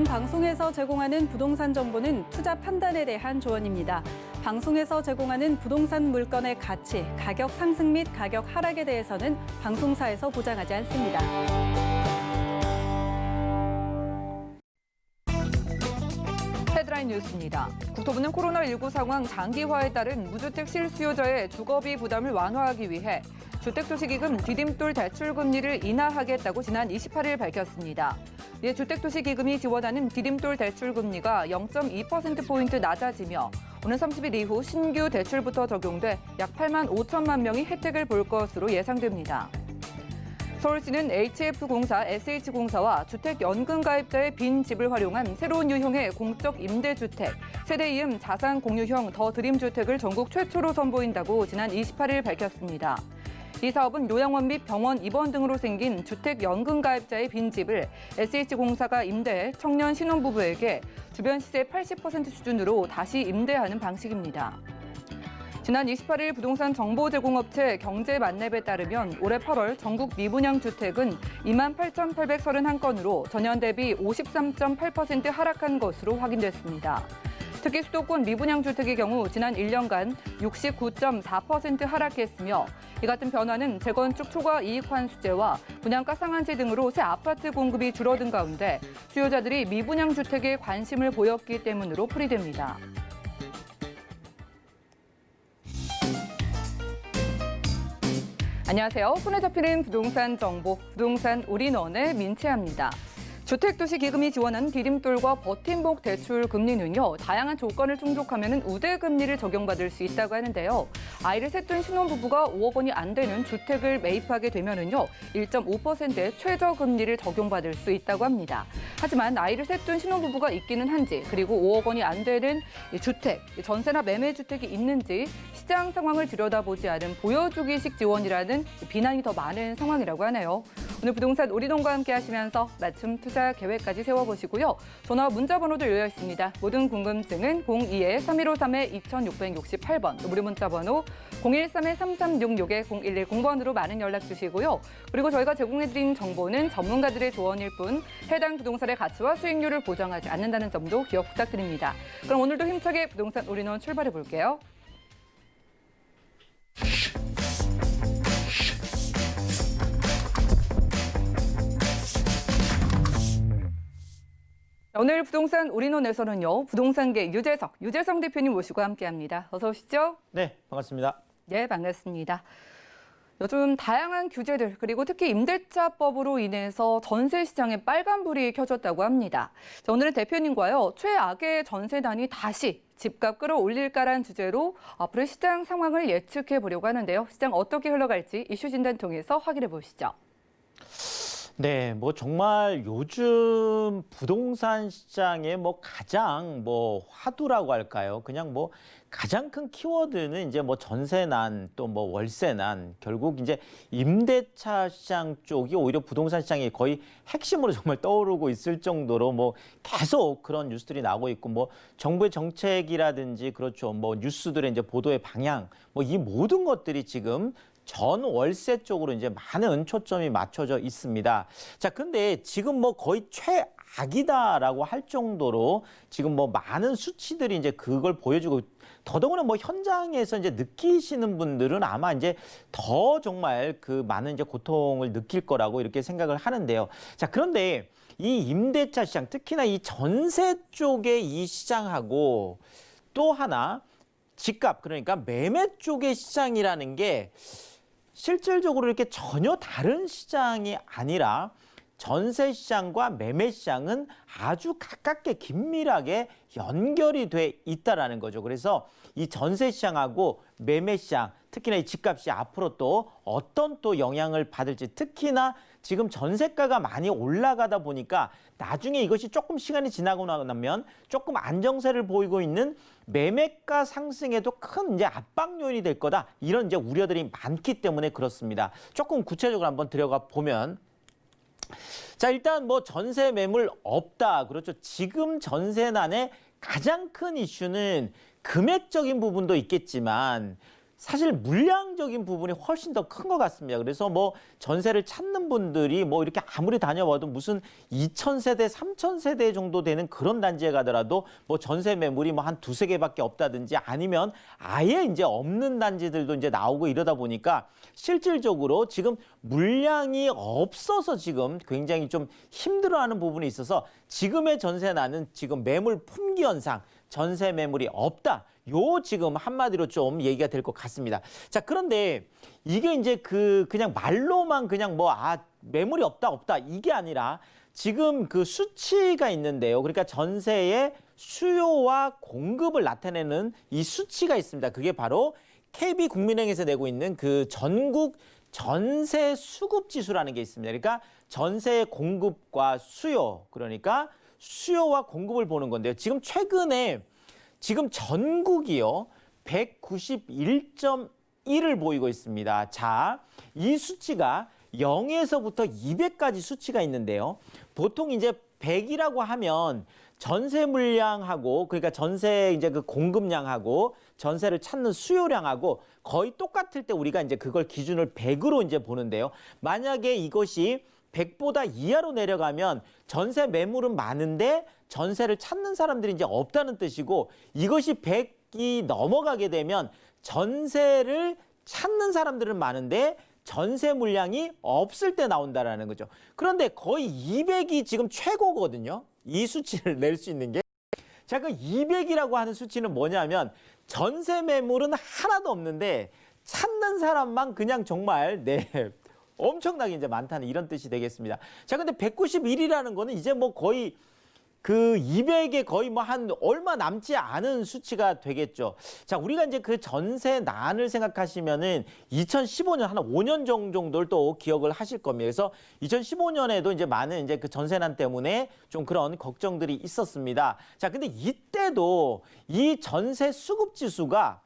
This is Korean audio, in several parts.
방송에서 제공하는 부동산 정보는 투자 판단에 대한 조언입니다. 방송에서 제공하는 부동산 물건의 가치, 가격 상승 및 가격 하락에 대해서는 방송사에서 보장하지 않습니다. 헤드라인 뉴스입니다. 국토부는 코로나19 상황 장기화에 따른 무주택 실수요자의 주거비 부담을 완화하기 위해 주택도시기금 디딤돌 대출금리를 인하하겠다고 지난 28일 밝혔습니다. 이에 주택도시기금이 지원하는 디딤돌 대출금리가 0.2%포인트 낮아지며 오는 30일 이후 신규 대출부터 적용돼 약 8만 5천만 명이 혜택을 볼 것으로 예상됩니다. 서울시는 HF공사, SH공사와 주택연금 가입자의 빈 집을 활용한 새로운 유형의 공적 임대주택, 세대이음 자산공유형 더 드림주택을 전국 최초로 선보인다고 지난 28일 밝혔습니다. 이 사업은 요양원 및 병원 입원 등으로 생긴 주택연금 가입자의 빈집을 SH공사가 임대해 청년 신혼부부에게 주변 시세 80% 수준으로 다시 임대하는 방식입니다. 지난 28일 부동산 정보제공업체 경제만렙에 따르면 올해 8월 전국 미분양 주택은 28,831건으로 전년 대비 53.8% 하락한 것으로 확인됐습니다. 특히 수도권 미분양 주택의 경우 지난 1년간 69.4% 하락했으며 이 같은 변화는 재건축 초과 이익 환수제와 분양가 상한제 등으로 새 아파트 공급이 줄어든 가운데 수요자들이 미분양 주택에 관심을 보였기 때문으로 풀이됩니다. 안녕하세요. 손에 잡히는 부동산 정보, 부동산 올인원의 민채합니다. 주택도시기금이 지원한 디딤돌과 버팀목 대출 금리는요, 다양한 조건을 충족하면 우대금리를 적용받을 수 있다고 하는데요. 아이를 셋 둔 신혼부부가 5억 원이 안 되는 주택을 매입하게 되면은요, 1.5%의 최저금리를 적용받을 수 있다고 합니다. 하지만 아이를 셋 둔 신혼부부가 있기는 한지, 그리고 5억 원이 안 되는 주택, 전세나 매매주택이 있는지 시장 상황을 들여다보지 않은 보여주기식 지원이라는 비난이 더 많은 상황이라고 하네요. 오늘 부동산 올인원과 함께 하시면서 맞춤 투자 계획까지 세워보시고요. 전화와 문자 번호도 열려 있습니다. 모든 궁금증은 02-315-2668번, 무료 문자 번호 013-3366-0110번으로 많은 연락 주시고요. 그리고 저희가 제공해드린 정보는 전문가들의 조언일 뿐 해당 부동산의 가치와 수익률을 보장하지 않는다는 점도 기억 부탁드립니다. 그럼 오늘도 힘차게 부동산 올인원 출발해 볼게요. 오늘 부동산 올인원에서는요, 부동산계 유재성 대표님 모시고 함께합니다. 어서 오시죠. 네, 반갑습니다. 네, 반갑습니다. 요즘 다양한 규제들 그리고 특히 임대차법으로 인해서 전세 시장에 빨간불이 켜졌다고 합니다. 자, 오늘은 대표님과요, 최악의 전세난이 다시 집값 끌어올릴까란 주제로 앞으로의 시장 상황을 예측해 보려고 하는데요. 시장 어떻게 흘러갈지 이슈 진단 통해서 확인해 보시죠. 네, 정말 요즘 부동산 시장의 가장 화두라고 할까요? 그냥 가장 큰 키워드는 이제 전세난 또 월세난, 결국 이제 임대차 시장 쪽이 오히려 부동산 시장의 거의 핵심으로 정말 떠오르고 있을 정도로 계속 그런 뉴스들이 나오고 있고 정부의 정책이라든지 그렇죠. 뉴스들의 이제 보도의 방향 이 모든 것들이 지금 전 월세 쪽으로 이제 많은 초점이 맞춰져 있습니다. 자, 근데 지금 거의 최악이다라고 할 정도로 지금 많은 수치들이 이제 그걸 보여주고 더더구나 현장에서 이제 느끼시는 분들은 아마 이제 더 정말 그 많은 이제 고통을 느낄 거라고 이렇게 생각을 하는데요. 자, 그런데 이 임대차 시장, 특히나 이 전세 쪽의 이 시장하고 또 하나 집값, 그러니까 매매 쪽의 시장이라는 게 실질적으로 이렇게 전혀 다른 시장이 아니라 전세 시장과 매매 시장은 아주 가깝게 긴밀하게 연결이 돼 있다라는 거죠. 그래서 이 전세 시장하고 매매 시장, 특히나 이 집값이 앞으로 또 어떤 또 영향을 받을지, 특히나 지금 전세가가 많이 올라가다 보니까 나중에 이것이 조금 시간이 지나고 나면 조금 안정세를 보이고 있는 매매가 상승에도 큰 이제 압박 요인이 될 거다. 이런 이제 우려들이 많기 때문에 그렇습니다. 조금 구체적으로 한번 들어가 보면, 자, 일단 전세 매물 없다. 그렇죠. 지금 전세난의 가장 큰 이슈는 금액적인 부분도 있겠지만 사실 물량적인 부분이 훨씬 더 큰 것 같습니다. 그래서 뭐 전세를 찾는 분들이 뭐 이렇게 아무리 다녀와도 무슨 2,000세대, 3,000세대 정도 되는 그런 단지에 가더라도 뭐 전세 매물이 뭐 한 두세 개밖에 없다든지 아니면 아예 이제 없는 단지들도 이제 나오고 이러다 보니까 실질적으로 지금 물량이 없어서 지금 굉장히 좀 힘들어하는 부분이 있어서 지금의 전세난은 지금 매물 품귀 현상, 전세 매물이 없다. 요 지금 한마디로 좀 얘기가 될 것 같습니다. 자, 그런데 이게 이제 그냥 말로만 그냥 뭐 매물이 없다 이게 아니라 지금 그 수치가 있는데요. 그러니까 전세의 수요와 공급을 나타내는 이 수치가 있습니다. 그게 바로 KB국민은행에서 내고 있는 그 전국 전세 수급 지수라는 게 있습니다. 그러니까 전세 공급과 수요, 그러니까 수요와 공급을 보는 건데요. 지금 최근에 지금 전국이요 191.1을 보이고 있습니다. 자, 이 수치가 0에서부터 200까지 수치가 있는데요. 보통 이제 100이라고 하면 전세 물량하고 그러니까 전세 이제 그 공급량하고 전세를 찾는 수요량하고 거의 똑같을 때 우리가 이제 그걸 기준을 100으로 이제 보는데요. 만약에 이것이 100보다 이하로 내려가면 전세 매물은 많은데 전세를 찾는 사람들이 이제 없다는 뜻이고 이것이 100이 넘어가게 되면 전세를 찾는 사람들은 많은데 전세 물량이 없을 때 나온다라는 거죠. 그런데 거의 200이 지금 최고거든요. 이 수치를 낼 수 있는 게. 자, 그 200이라고 하는 수치는 뭐냐면 전세 매물은 하나도 없는데 찾는 사람만 그냥 정말 엄청나게 이제 많다는 이런 뜻이 되겠습니다. 자, 근데 191이라는 거는 이제 뭐 거의 그 200에 거의 뭐 한 얼마 남지 않은 수치가 되겠죠. 자, 우리가 이제 그 전세난을 생각하시면은 2015년 한 5년 정도를 또 기억을 하실 겁니다. 그래서 2015년에도 이제 많은 이제 그 전세난 때문에 좀 그런 걱정들이 있었습니다. 자, 근데 이때도 이 전세 수급 지수가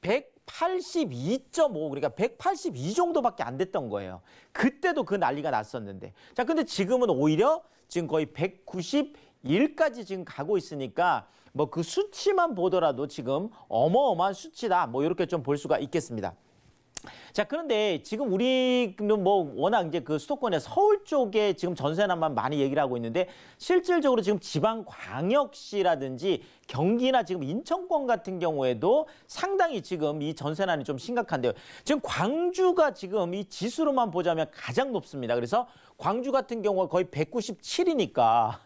182.5, 그러니까 182 정도밖에 안 됐던 거예요. 그때도 그 난리가 났었는데. 자, 근데 지금은 오히려 지금 거의 191까지 지금 가고 있으니까 뭐 그 수치만 보더라도 지금 어마어마한 수치다. 뭐 이렇게 좀 볼 수가 있겠습니다. 자, 그런데 지금 우리는 뭐 워낙 이제 그 수도권의 서울 쪽에 지금 전세난만 많이 얘기를 하고 있는데 실질적으로 지금 지방광역시라든지 경기나 지금 인천권 같은 경우에도 상당히 지금 이 전세난이 좀 심각한데요. 지금 광주가 지금 이 지수로만 보자면 가장 높습니다. 그래서 광주 같은 경우가 거의 197이니까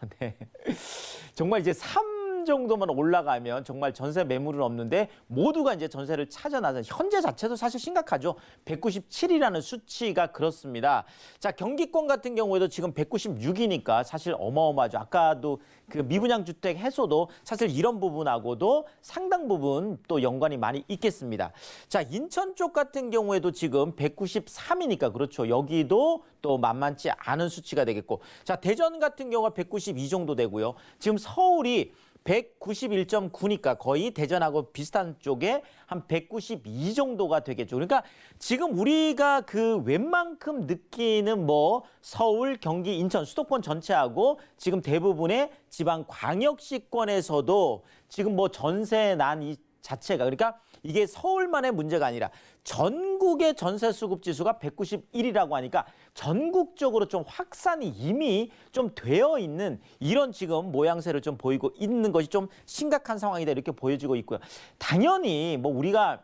정말 이제 3 정도만 올라가면 정말 전세 매물은 없는데 모두가 이제 전세를 찾아 나서 현재 자체도 사실 심각하죠. 197이라는 수치가 그렇습니다. 자, 경기권 같은 경우에도 지금 196이니까 사실 어마어마하죠. 아까도 그 미분양 주택 해소도 사실 이런 부분하고도 상당 부분 또 연관이 많이 있겠습니다. 자, 인천 쪽 같은 경우에도 지금 193이니까 그렇죠. 여기도 또 만만치 않은 수치가 되겠고. 자, 대전 같은 경우가 192 정도 되고요. 지금 서울이 191.9니까 거의 대전하고 비슷한 쪽에 한 192 정도가 되겠죠. 그러니까 지금 우리가 그 웬만큼 느끼는 뭐 서울, 경기, 인천, 수도권 전체하고 지금 대부분의 지방 광역시권에서도 지금 뭐 전세난 이 자체가 그러니까 이게 서울만의 문제가 아니라 전국의 전세 수급 지수가 191이라고 하니까 전국적으로 좀 확산이 이미 좀 되어 있는 이런 지금 모양새를 좀 보이고 있는 것이 좀 심각한 상황이다 이렇게 보여지고 있고요. 당연히 뭐 우리가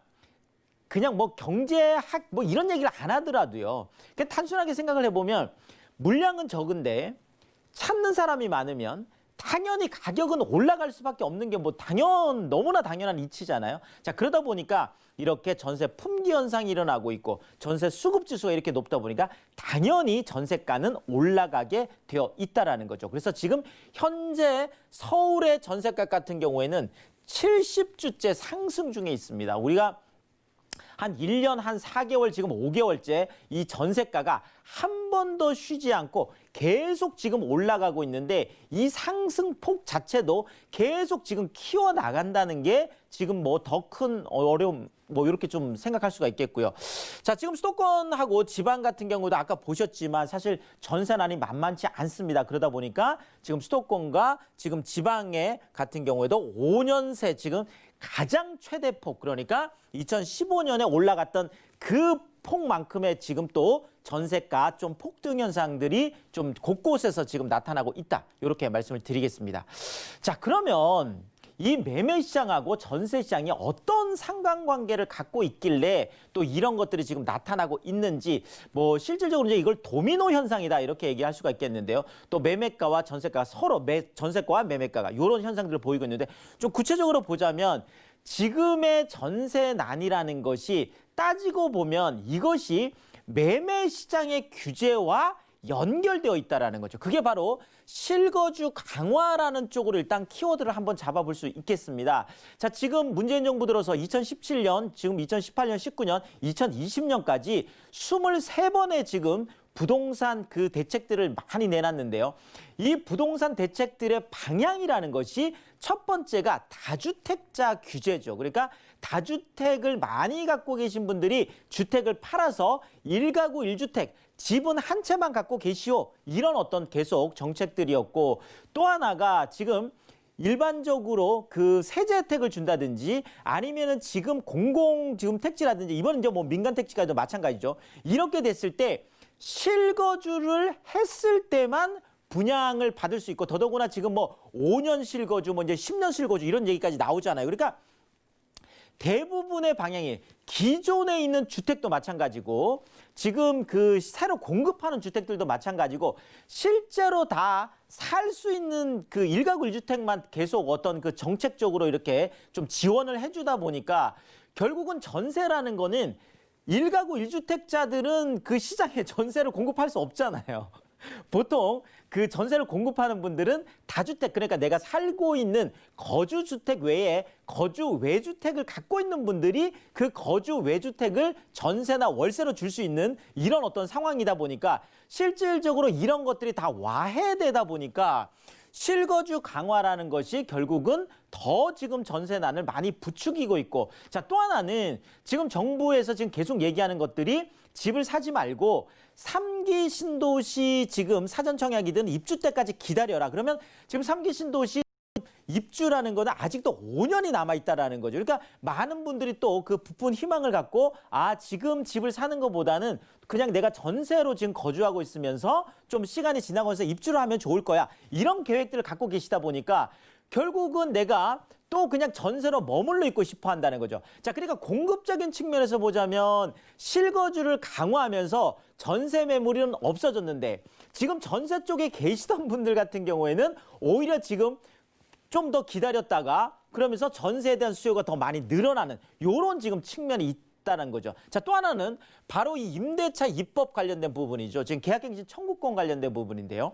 그냥 뭐 경제학 뭐 이런 얘기를 안 하더라도요. 그냥 단순하게 생각을 해보면 물량은 적은데 찾는 사람이 많으면 당연히 가격은 올라갈 수밖에 없는 게 뭐 너무나 당연한 이치잖아요. 자, 그러다 보니까 이렇게 전세 품귀 현상이 일어나고 있고 전세 수급 지수가 이렇게 높다 보니까 당연히 전세가는 올라가게 되어 있다라는 거죠. 그래서 지금 현재 서울의 전세가 같은 경우에는 70주째 상승 중에 있습니다. 우리가 한 1년 한 4개월 지금 5개월째 이 전세가가 한 번도 쉬지 않고 계속 지금 올라가고 있는데 이 상승폭 자체도 계속 지금 키워나간다는 게 지금 뭐 더 큰 어려움 뭐 이렇게 좀 생각할 수가 있겠고요. 자, 지금 수도권하고 지방 같은 경우도 아까 보셨지만 사실 전세난이 만만치 않습니다. 그러다 보니까 지금 수도권과 지금 지방에 같은 경우에도 5년 새 지금 가장 최대폭, 그러니까 2015년에 올라갔던 그 폭만큼의 지금 또 전세가 좀 폭등 현상들이 좀 곳곳에서 지금 나타나고 있다. 이렇게 말씀을 드리겠습니다. 자, 그러면 이 매매 시장하고 전세 시장이 어떤 상관관계를 갖고 있길래 또 이런 것들이 지금 나타나고 있는지, 뭐 실질적으로 이제 이걸 도미노 현상이다 이렇게 얘기할 수가 있겠는데요. 또 매매가와 전세가가 서로 전세가와 매매가가 이런 현상들을 보이고 있는데, 좀 구체적으로 보자면 지금의 전세난이라는 것이 따지고 보면 이것이 매매 시장의 규제와 연결되어 있다라는 거죠. 그게 바로 실거주 강화라는 쪽으로 일단 키워드를 한번 잡아볼 수 있겠습니다. 자, 지금 문재인 정부 들어서 2017년, 지금 2018년, 19년, 2020년까지 23번의 지금 부동산 그 대책들을 많이 내놨는데요. 이 부동산 대책들의 방향이라는 것이 첫 번째가 다주택자 규제죠. 그러니까 다주택을 많이 갖고 계신 분들이 주택을 팔아서 1가구 1주택, 집은 한 채만 갖고 계시오. 이런 어떤 계속 정책들이었고, 또 하나가 지금 일반적으로 그 세제 혜택을 준다든지 아니면은 지금 지금 택지라든지, 이번은 이제 뭐 민간 택지까지도 마찬가지죠. 이렇게 됐을 때 실거주를 했을 때만 분양을 받을 수 있고, 더더구나 지금 뭐 5년 실거주, 뭐 이제 10년 실거주 이런 얘기까지 나오잖아요. 그러니까 대부분의 방향이 기존에 있는 주택도 마찬가지고, 지금 그 새로 공급하는 주택들도 마찬가지고, 실제로 다 살 수 있는 그 1가구 1주택만 계속 어떤 그 정책적으로 이렇게 좀 지원을 해주다 보니까 결국은 전세라는 거는 1가구 1주택자들은 그 시장에 전세를 공급할 수 없잖아요. 보통 그 전세를 공급하는 분들은 다주택, 그러니까 내가 살고 있는 거주주택 외에 거주 외주택을 갖고 있는 분들이 그 거주 외주택을 전세나 월세로 줄 수 있는 이런 어떤 상황이다 보니까 실질적으로 이런 것들이 다 와해되다 보니까 실거주 강화라는 것이 결국은 더 지금 전세난을 많이 부추기고 있고, 자, 또 하나는 지금 정부에서 지금 계속 얘기하는 것들이 집을 사지 말고 3기 신도시 지금 사전청약이든 입주 때까지 기다려라. 그러면 지금 3기 신도시 입주라는 거는 아직도 5년이 남아있다라는 거죠. 그러니까 많은 분들이 또 그 부푼 희망을 갖고, 아, 지금 집을 사는 것보다는 그냥 내가 전세로 지금 거주하고 있으면서 좀 시간이 지나면서 입주를 하면 좋을 거야. 이런 계획들을 갖고 계시다 보니까 결국은 내가 또 그냥 전세로 머물러 있고 싶어 한다는 거죠. 자, 그러니까 공급적인 측면에서 보자면 실거주를 강화하면서 전세 매물은 없어졌는데, 지금 전세 쪽에 계시던 분들 같은 경우에는 오히려 지금 좀 더 기다렸다가 그러면서 전세에 대한 수요가 더 많이 늘어나는 이런 지금 측면이 있다는 거죠. 자, 또 하나는 바로 이 임대차 입법 관련된 부분이죠. 지금 계약갱신 청구권 관련된 부분인데요.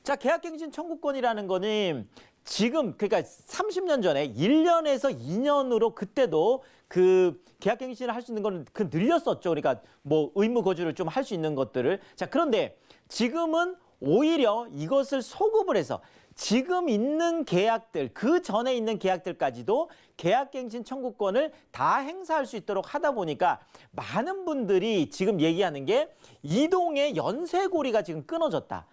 자, 계약갱신 청구권이라는 거는 지금 그러니까 30년 전에 1년에서 2년으로 그때도 그 계약갱신을 할 수 있는 건 그 늘렸었죠. 그러니까 뭐 의무 거주를 좀 할 수 있는 것들을. 자, 그런데 지금은 오히려 이것을 소급을 해서 지금 있는 계약들, 그 전에 있는 계약들까지도 계약갱신 청구권을 다 행사할 수 있도록 하다 보니까 많은 분들이 지금 얘기하는 게 이동의 연쇄고리가 지금 끊어졌다.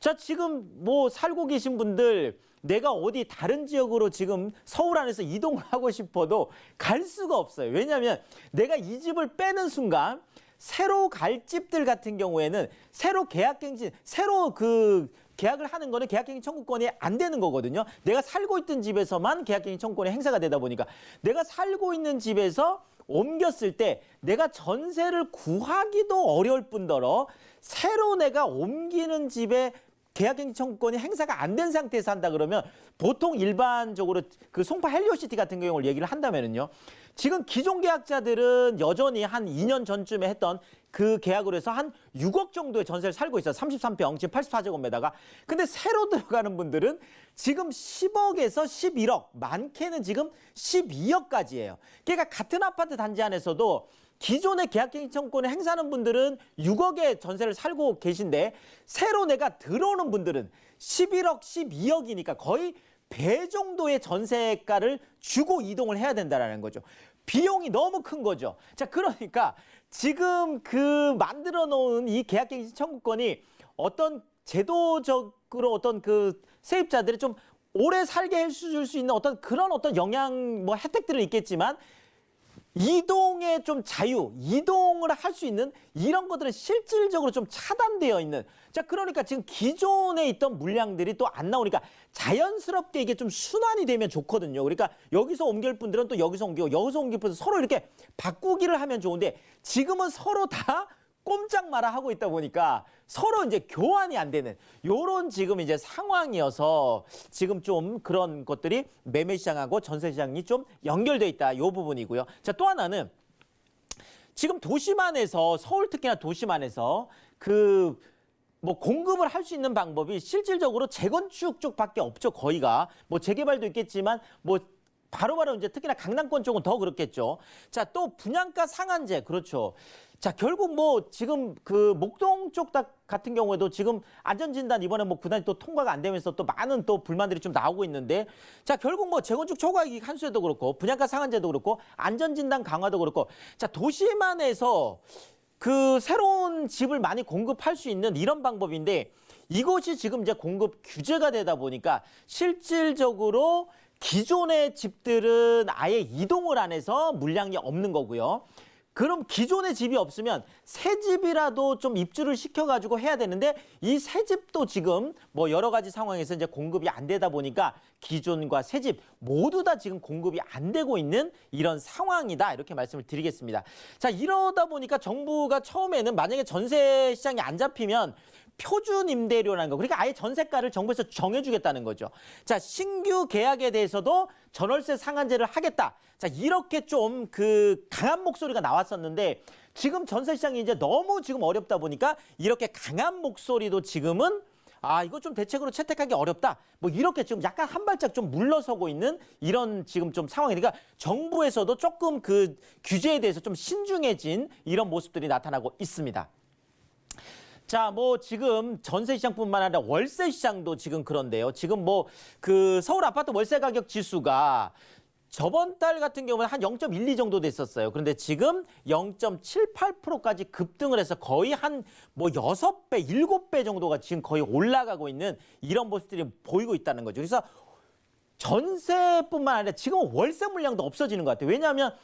자, 지금 뭐 살고 계신 분들, 내가 어디 다른 지역으로 지금 서울 안에서 이동을 하고 싶어도 갈 수가 없어요. 왜냐하면 내가 이 집을 빼는 순간 새로 갈 집들 같은 경우에는 새로 계약갱신, 새로 그 계약을 하는 거는 계약갱신 청구권이 안 되는 거거든요. 내가 살고 있던 집에서만 계약갱신 청구권이 행사가 되다 보니까 내가 살고 있는 집에서 옮겼을 때 내가 전세를 구하기도 어려울 뿐더러 새로 내가 옮기는 집에 계약갱신 청구권이 행사가 안 된 상태에서 한다 그러면, 보통 일반적으로 그 송파 헬리오시티 같은 경우를 얘기를 한다면은요, 지금 기존 계약자들은 여전히 한 2년 전쯤에 했던 그 계약으로 해서 한 6억 정도의 전세를 살고 있어요. 33평, 지금 84제곱미터가. 근데 새로 들어가는 분들은 지금 10억에서 11억, 많게는 지금 12억까지예요. 그러니까 같은 아파트 단지 안에서도 기존의 계약갱신 청구권을 행사하는 분들은 6억의 전세를 살고 계신데, 새로 내가 들어오는 분들은 11억, 12억이니까 거의 배 정도의 전세가를 주고 이동을 해야 된다는 거죠. 비용이 너무 큰 거죠. 자, 그러니까 지금 그 만들어 놓은 이 계약갱신 청구권이 어떤 제도적으로 어떤 그 세입자들이 좀 오래 살게 해줄 수 있는 그런 영향 뭐 혜택들은 있겠지만 이동의 좀 자유, 이동을 할 수 있는 이런 것들은 실질적으로 좀 차단되어 있는. 자, 그러니까 지금 기존에 있던 물량들이 또 안 나오니까 자연스럽게 이게 좀 순환이 되면 좋거든요. 그러니까 여기서 옮길 분들은 또 여기서 옮기고 여기서 옮길 분들은 서로 이렇게 바꾸기를 하면 좋은데 지금은 서로 다 꼼짝 마라 하고 있다 보니까 서로 이제 교환이 안 되는 요런 지금 이제 상황이어서 지금 좀 그런 것들이 매매 시장하고 전세 시장이 좀 연결돼 있다 요 부분이고요. 자, 또 하나는 지금 도시만에서 서울 특히나 도시만에서 뭐 공급을 할 수 있는 방법이 실질적으로 재건축 쪽밖에 없죠. 거의가 뭐 재개발도 있겠지만 뭐 바로바로 이제 특히나 강남권 쪽은 더 그렇겠죠. 자, 또 분양가 상한제 그렇죠. 자, 결국 뭐 지금 목동 쪽 같은 경우에도 지금 안전진단 이번에 뭐 구단이 또 통과가 안 되면서 또 많은 또 불만들이 좀 나오고 있는데 자, 결국 뭐 재건축 초과이익 환수에도 그렇고 분양가 상한제도 그렇고 안전진단 강화도 그렇고 자, 도시만에서 새로운 집을 많이 공급할 수 있는 이런 방법인데 이것이 지금 이제 공급 규제가 되다 보니까 실질적으로 기존의 집들은 아예 이동을 안 해서 물량이 없는 거고요. 그럼 기존의 집이 없으면 새 집이라도 좀 입주를 시켜가지고 해야 되는데 이 새 집도 지금 뭐 여러 가지 상황에서 이제 공급이 안 되다 보니까 기존과 새 집 모두 다 지금 공급이 안 되고 있는 이런 상황이다 이렇게 말씀을 드리겠습니다. 자, 이러다 보니까 정부가 처음에는 만약에 전세 시장이 안 잡히면 표준 임대료라는 거, 그러니까 아예 전세가를 정부에서 정해주겠다는 거죠. 자, 신규 계약에 대해서도 전월세 상한제를 하겠다. 자, 이렇게 좀 강한 목소리가 나왔었는데 지금 전세 시장이 이제 너무 지금 어렵다 보니까 이렇게 강한 목소리도 지금은 이거 좀 대책으로 채택하기 어렵다. 뭐 이렇게 지금 약간 한 발짝 좀 물러서고 있는 이런 지금 좀 상황이니까 정부에서도 조금 규제에 대해서 좀 신중해진 이런 모습들이 나타나고 있습니다. 자, 뭐 지금 전세 시장뿐만 아니라 월세 시장도 지금 그런데요. 지금 뭐 서울 아파트 월세 가격 지수가 저번 달 같은 경우는 한 0.12 정도 됐었어요. 그런데 지금 0.78%까지 급등을 해서 거의 한 뭐 6배, 7배 정도가 지금 거의 올라가고 있는 이런 모습들이 보이고 있다는 거죠. 그래서 전세뿐만 아니라 지금 월세 물량도 없어지는 것 같아요. 왜냐하면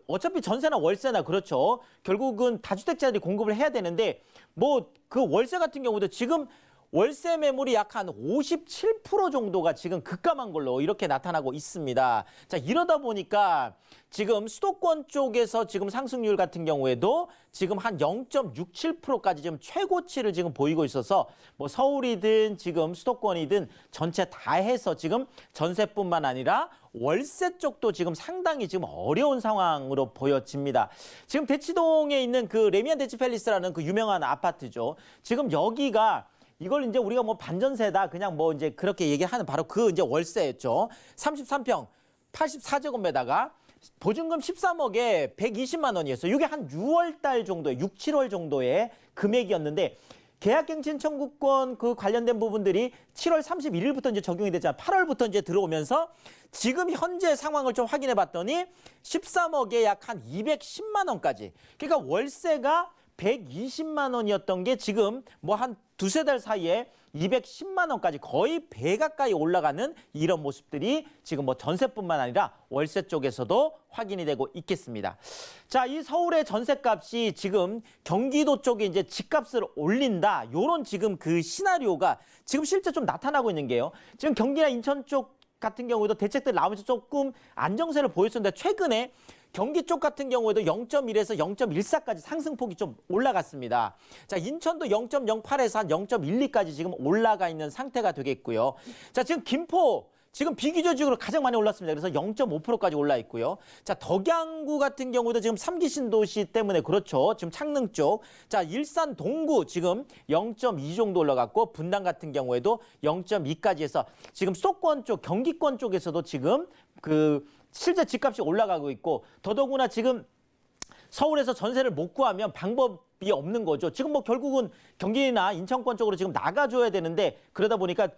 어차피 전세나 월세나 그렇죠. 결국은 다주택자들이 공급을 해야 되는데 뭐 월세 같은 경우도 지금 월세 매물이 약 한 57% 정도가 지금 급감한 걸로 이렇게 나타나고 있습니다. 자, 이러다 보니까 지금 수도권 쪽에서 지금 상승률 같은 경우에도 지금 한 0.67%까지 지금 최고치를 지금 보이고 있어서 뭐 서울이든 지금 수도권이든 전체 다 해서 지금 전세뿐만 아니라 월세 쪽도 지금 상당히 지금 어려운 상황으로 보여집니다. 지금 대치동에 있는 레미안 대치팰리스라는 유명한 아파트죠. 지금 여기가 이걸 이제 우리가 뭐 반전세다 그냥 뭐 이제 그렇게 얘기하는 바로 이제 월세였죠. 33평 84제곱미터가 보증금 13억에 120만 원이었어요. 이게 한 6월 달 정도에 6, 7월 정도의 금액이었는데 계약갱신 청구권 관련된 부분들이 7월 31일부터 이제 적용이 됐잖아요. 8월부터 이제 들어오면서 지금 현재 상황을 좀 확인해 봤더니 13억에 약 한 210만 원까지. 그러니까 월세가 120만 원이었던 게 지금 뭐 한 두세 달 사이에 210만 원까지 거의 배 가까이 올라가는 이런 모습들이 지금 뭐 전세뿐만 아니라 월세 쪽에서도 확인이 되고 있겠습니다. 자, 이 서울의 전세값이 지금 경기도 쪽에 이제 집값을 올린다. 요런 지금 시나리오가 지금 실제 좀 나타나고 있는 게요. 지금 경기나 인천 쪽 같은 경우에도 대책들 나오면서 조금 안정세를 보였었는데 최근에 경기 쪽 같은 경우에도 0.1에서 0.14까지 상승폭이 좀 올라갔습니다. 자, 인천도 0.08에서 한 0.12까지 지금 올라가 있는 상태가 되겠고요. 자, 지금 김포 지금 비규조직으로 가장 많이 올랐습니다. 그래서 0.5%까지 올라 있고요. 자, 덕양구 같은 경우도 지금 3기 신도시 때문에 그렇죠. 지금 창릉 쪽. 자, 일산 동구 지금 0.2 정도 올라갔고 분당 같은 경우에도 0.2까지 해서 지금 수도권 쪽, 경기권 쪽에서도 지금 실제 집값이 올라가고 있고 더더구나 지금 서울에서 전세를 못 구하면 방법이 없는 거죠. 지금 뭐 결국은 경기나 인천권 쪽으로 지금 나가줘야 되는데 그러다 보니까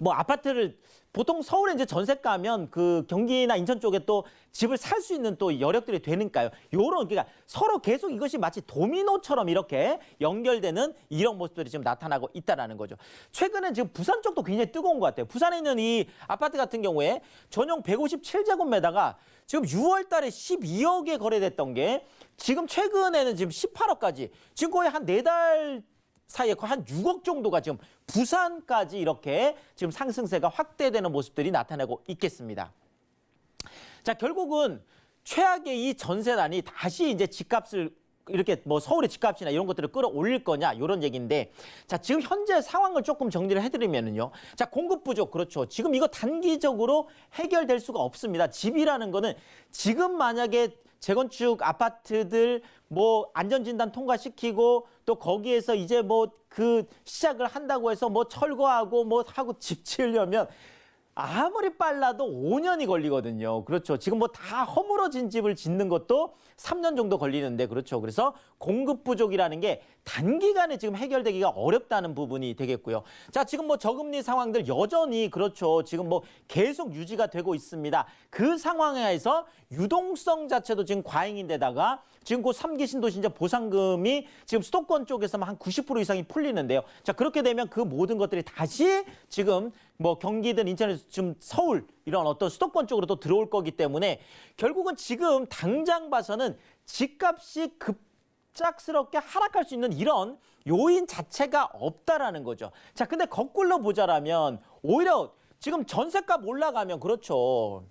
뭐 아파트를 보통 서울에 이제 전세 가면 그 경기나 인천 쪽에 또 집을 살 수 있는 또 여력들이 되니까요. 요런 그러니까 서로 계속 이것이 마치 도미노처럼 이렇게 연결되는 이런 모습들이 지금 나타나고 있다라는 거죠. 최근에 지금 부산 쪽도 굉장히 뜨거운 것 같아요. 부산에 있는 이 아파트 같은 경우에 전용 157제곱미터가 지금 6월 달에 12억에 거래됐던 게 지금 최근에는 지금 18억까지 지금 거의 한 4달 사이에 거의 한 6억 정도가 지금 부산까지 이렇게 지금 상승세가 확대되는 모습들이 나타나고 있겠습니다. 자, 결국은 최악의 이 전세난이 다시 이제 집값을 이렇게 뭐 서울의 집값이나 이런 것들을 끌어올릴 거냐 이런 얘기인데 자, 지금 현재 상황을 조금 정리를 해드리면은요. 자, 공급 부족 그렇죠. 지금 이거 단기적으로 해결될 수가 없습니다. 집이라는 거는 지금 만약에 재건축 아파트들 뭐 안전진단 통과시키고 또 거기에서 이제 뭐 그 시작을 한다고 해서 뭐 철거하고 뭐 하고 집 지으려면 아무리 빨라도 5년이 걸리거든요. 그렇죠. 지금 뭐 다 허물어진 집을 짓는 것도 3년 정도 걸리는데 그렇죠. 그래서 공급 부족이라는 게 단기간에 지금 해결되기가 어렵다는 부분이 되겠고요. 자, 지금 뭐 저금리 상황들 여전히 그렇죠. 지금 뭐 계속 유지가 되고 있습니다. 그 상황에서 유동성 자체도 지금 과잉인데다가 지금 그 3기 신도시 보상금이 지금 수도권 쪽에서만 한 90% 이상이 풀리는데요. 자, 그렇게 되면 그 모든 것들이 다시 지금 뭐 경기든 인천에서 지금 서울 이런 어떤 수도권 쪽으로 또 들어올 거기 때문에 결국은 지금 당장 봐서는 집값이 급작스럽게 하락할 수 있는 이런 요인 자체가 없다라는 거죠. 자, 근데 거꾸로 보자라면 오히려 지금 전세값 올라가면 그렇죠.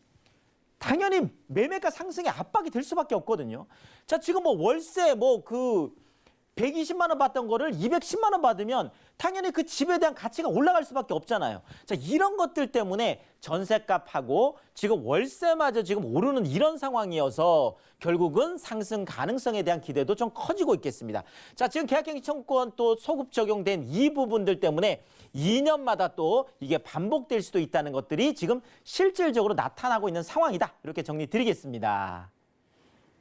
당연히 매매가 상승에 압박이 될 수밖에 없거든요. 자, 지금 뭐 월세 뭐 그 120만 원 받던 거를 210만 원 받으면 당연히 그 집에 대한 가치가 올라갈 수밖에 없잖아요. 자, 이런 것들 때문에 전세값하고 지금 월세마저 지금 오르는 이런 상황이어서 결국은 상승 가능성에 대한 기대도 좀 커지고 있겠습니다. 자, 지금 계약경기 청구권 또 소급 적용된 이 부분들 때문에 2년마다 또 이게 반복될 수도 있다는 것들이 지금 실질적으로 나타나고 있는 상황이다. 이렇게 정리 드리겠습니다.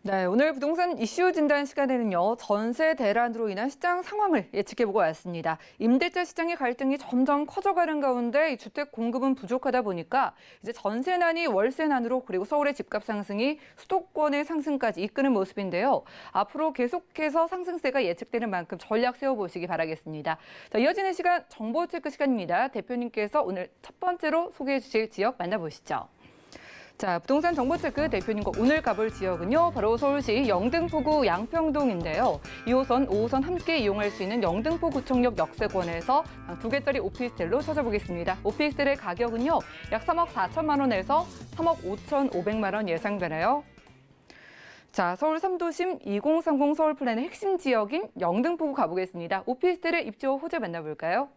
네, 오늘 부동산 이슈 진단 시간에는요, 전세 대란으로 인한 시장 상황을 예측해보고 왔습니다. 임대차 시장의 갈등이 점점 커져가는 가운데 이 주택 공급은 부족하다 보니까 이제 전세난이 월세난으로 그리고 서울의 집값 상승이 수도권의 상승까지 이끄는 모습인데요. 앞으로 계속해서 상승세가 예측되는 만큼 전략 세워보시기 바라겠습니다. 자, 이어지는 시간 정보 체크 시간입니다. 대표님께서 오늘 첫 번째로 소개해 주실 지역 만나보시죠. 자, 부동산 정보체크 대표님과 오늘 가볼 지역은요, 바로 서울시 영등포구 양평동인데요. 2호선, 5호선 함께 이용할 수 있는 영등포 구청역 역세권에서 방 2개짜리 오피스텔로 찾아보겠습니다. 오피스텔의 가격은요, 약 3억 4천만 원에서 3억 5,500만 원 예상되네요. 자, 서울 3도심 2030 서울 플랜의 핵심 지역인 영등포구 가보겠습니다. 오피스텔의 입주 호재 만나볼까요?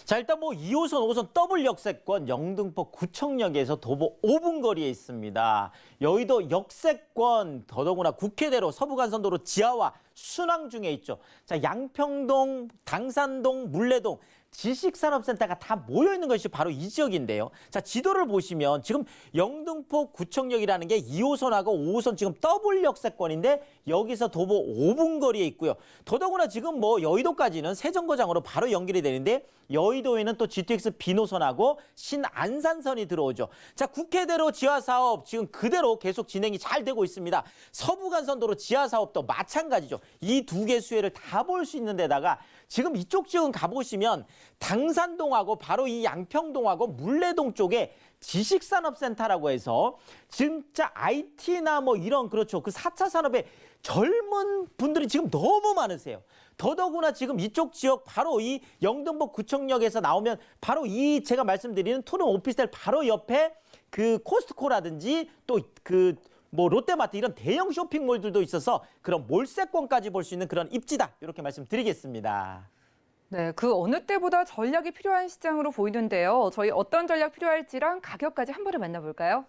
자, 일단 뭐 2호선, 5호선 더블 역세권 영등포 구청역에서 도보 5분 거리에 있습니다. 여의도 역세권 더더구나 국회대로 서부간선도로 지하와 순항 중에 있죠. 자, 양평동, 당산동, 물레동 지식산업센터가 다 모여있는 것이 바로 이 지역인데요. 자, 지도를 보시면 지금 영등포 구청역이라는 게 2호선하고 5호선 지금 더블 역세권인데 여기서 도보 5분 거리에 있고요. 더더구나 지금 뭐 여의도까지는 세정거장으로 바로 연결이 되는데 여의도에는 또 GTX 비노선하고 신안산선이 들어오죠. 자, 국회대로 지하사업 지금 그대로 계속 진행이 잘 되고 있습니다. 서부간선도로 지하사업도 마찬가지죠. 이 두 개 수혜를 다 볼 수 있는 데다가 지금 이쪽 지역은 가보시면 당산동하고 바로 이 양평동하고 물레동 쪽에 지식산업센터라고 해서 진짜 IT나 뭐 이런 그렇죠. 그 4차 산업에 젊은 분들이 지금 너무 많으세요. 더더구나 지금 이쪽 지역 바로 이 영등포 구청역에서 나오면 바로 이 제가 말씀드리는 투룸 오피스텔 바로 옆에 그 코스트코라든지 또 그 뭐 롯데마트 이런 대형 쇼핑몰들도 있어서 그런 몰세권까지 볼 수 있는 그런 입지다. 이렇게 말씀드리겠습니다. 네, 그 어느 때보다 전략이 필요한 시장으로 보이는데요. 저희 어떤 전략 필요할지랑 가격까지 한 번에 만나볼까요?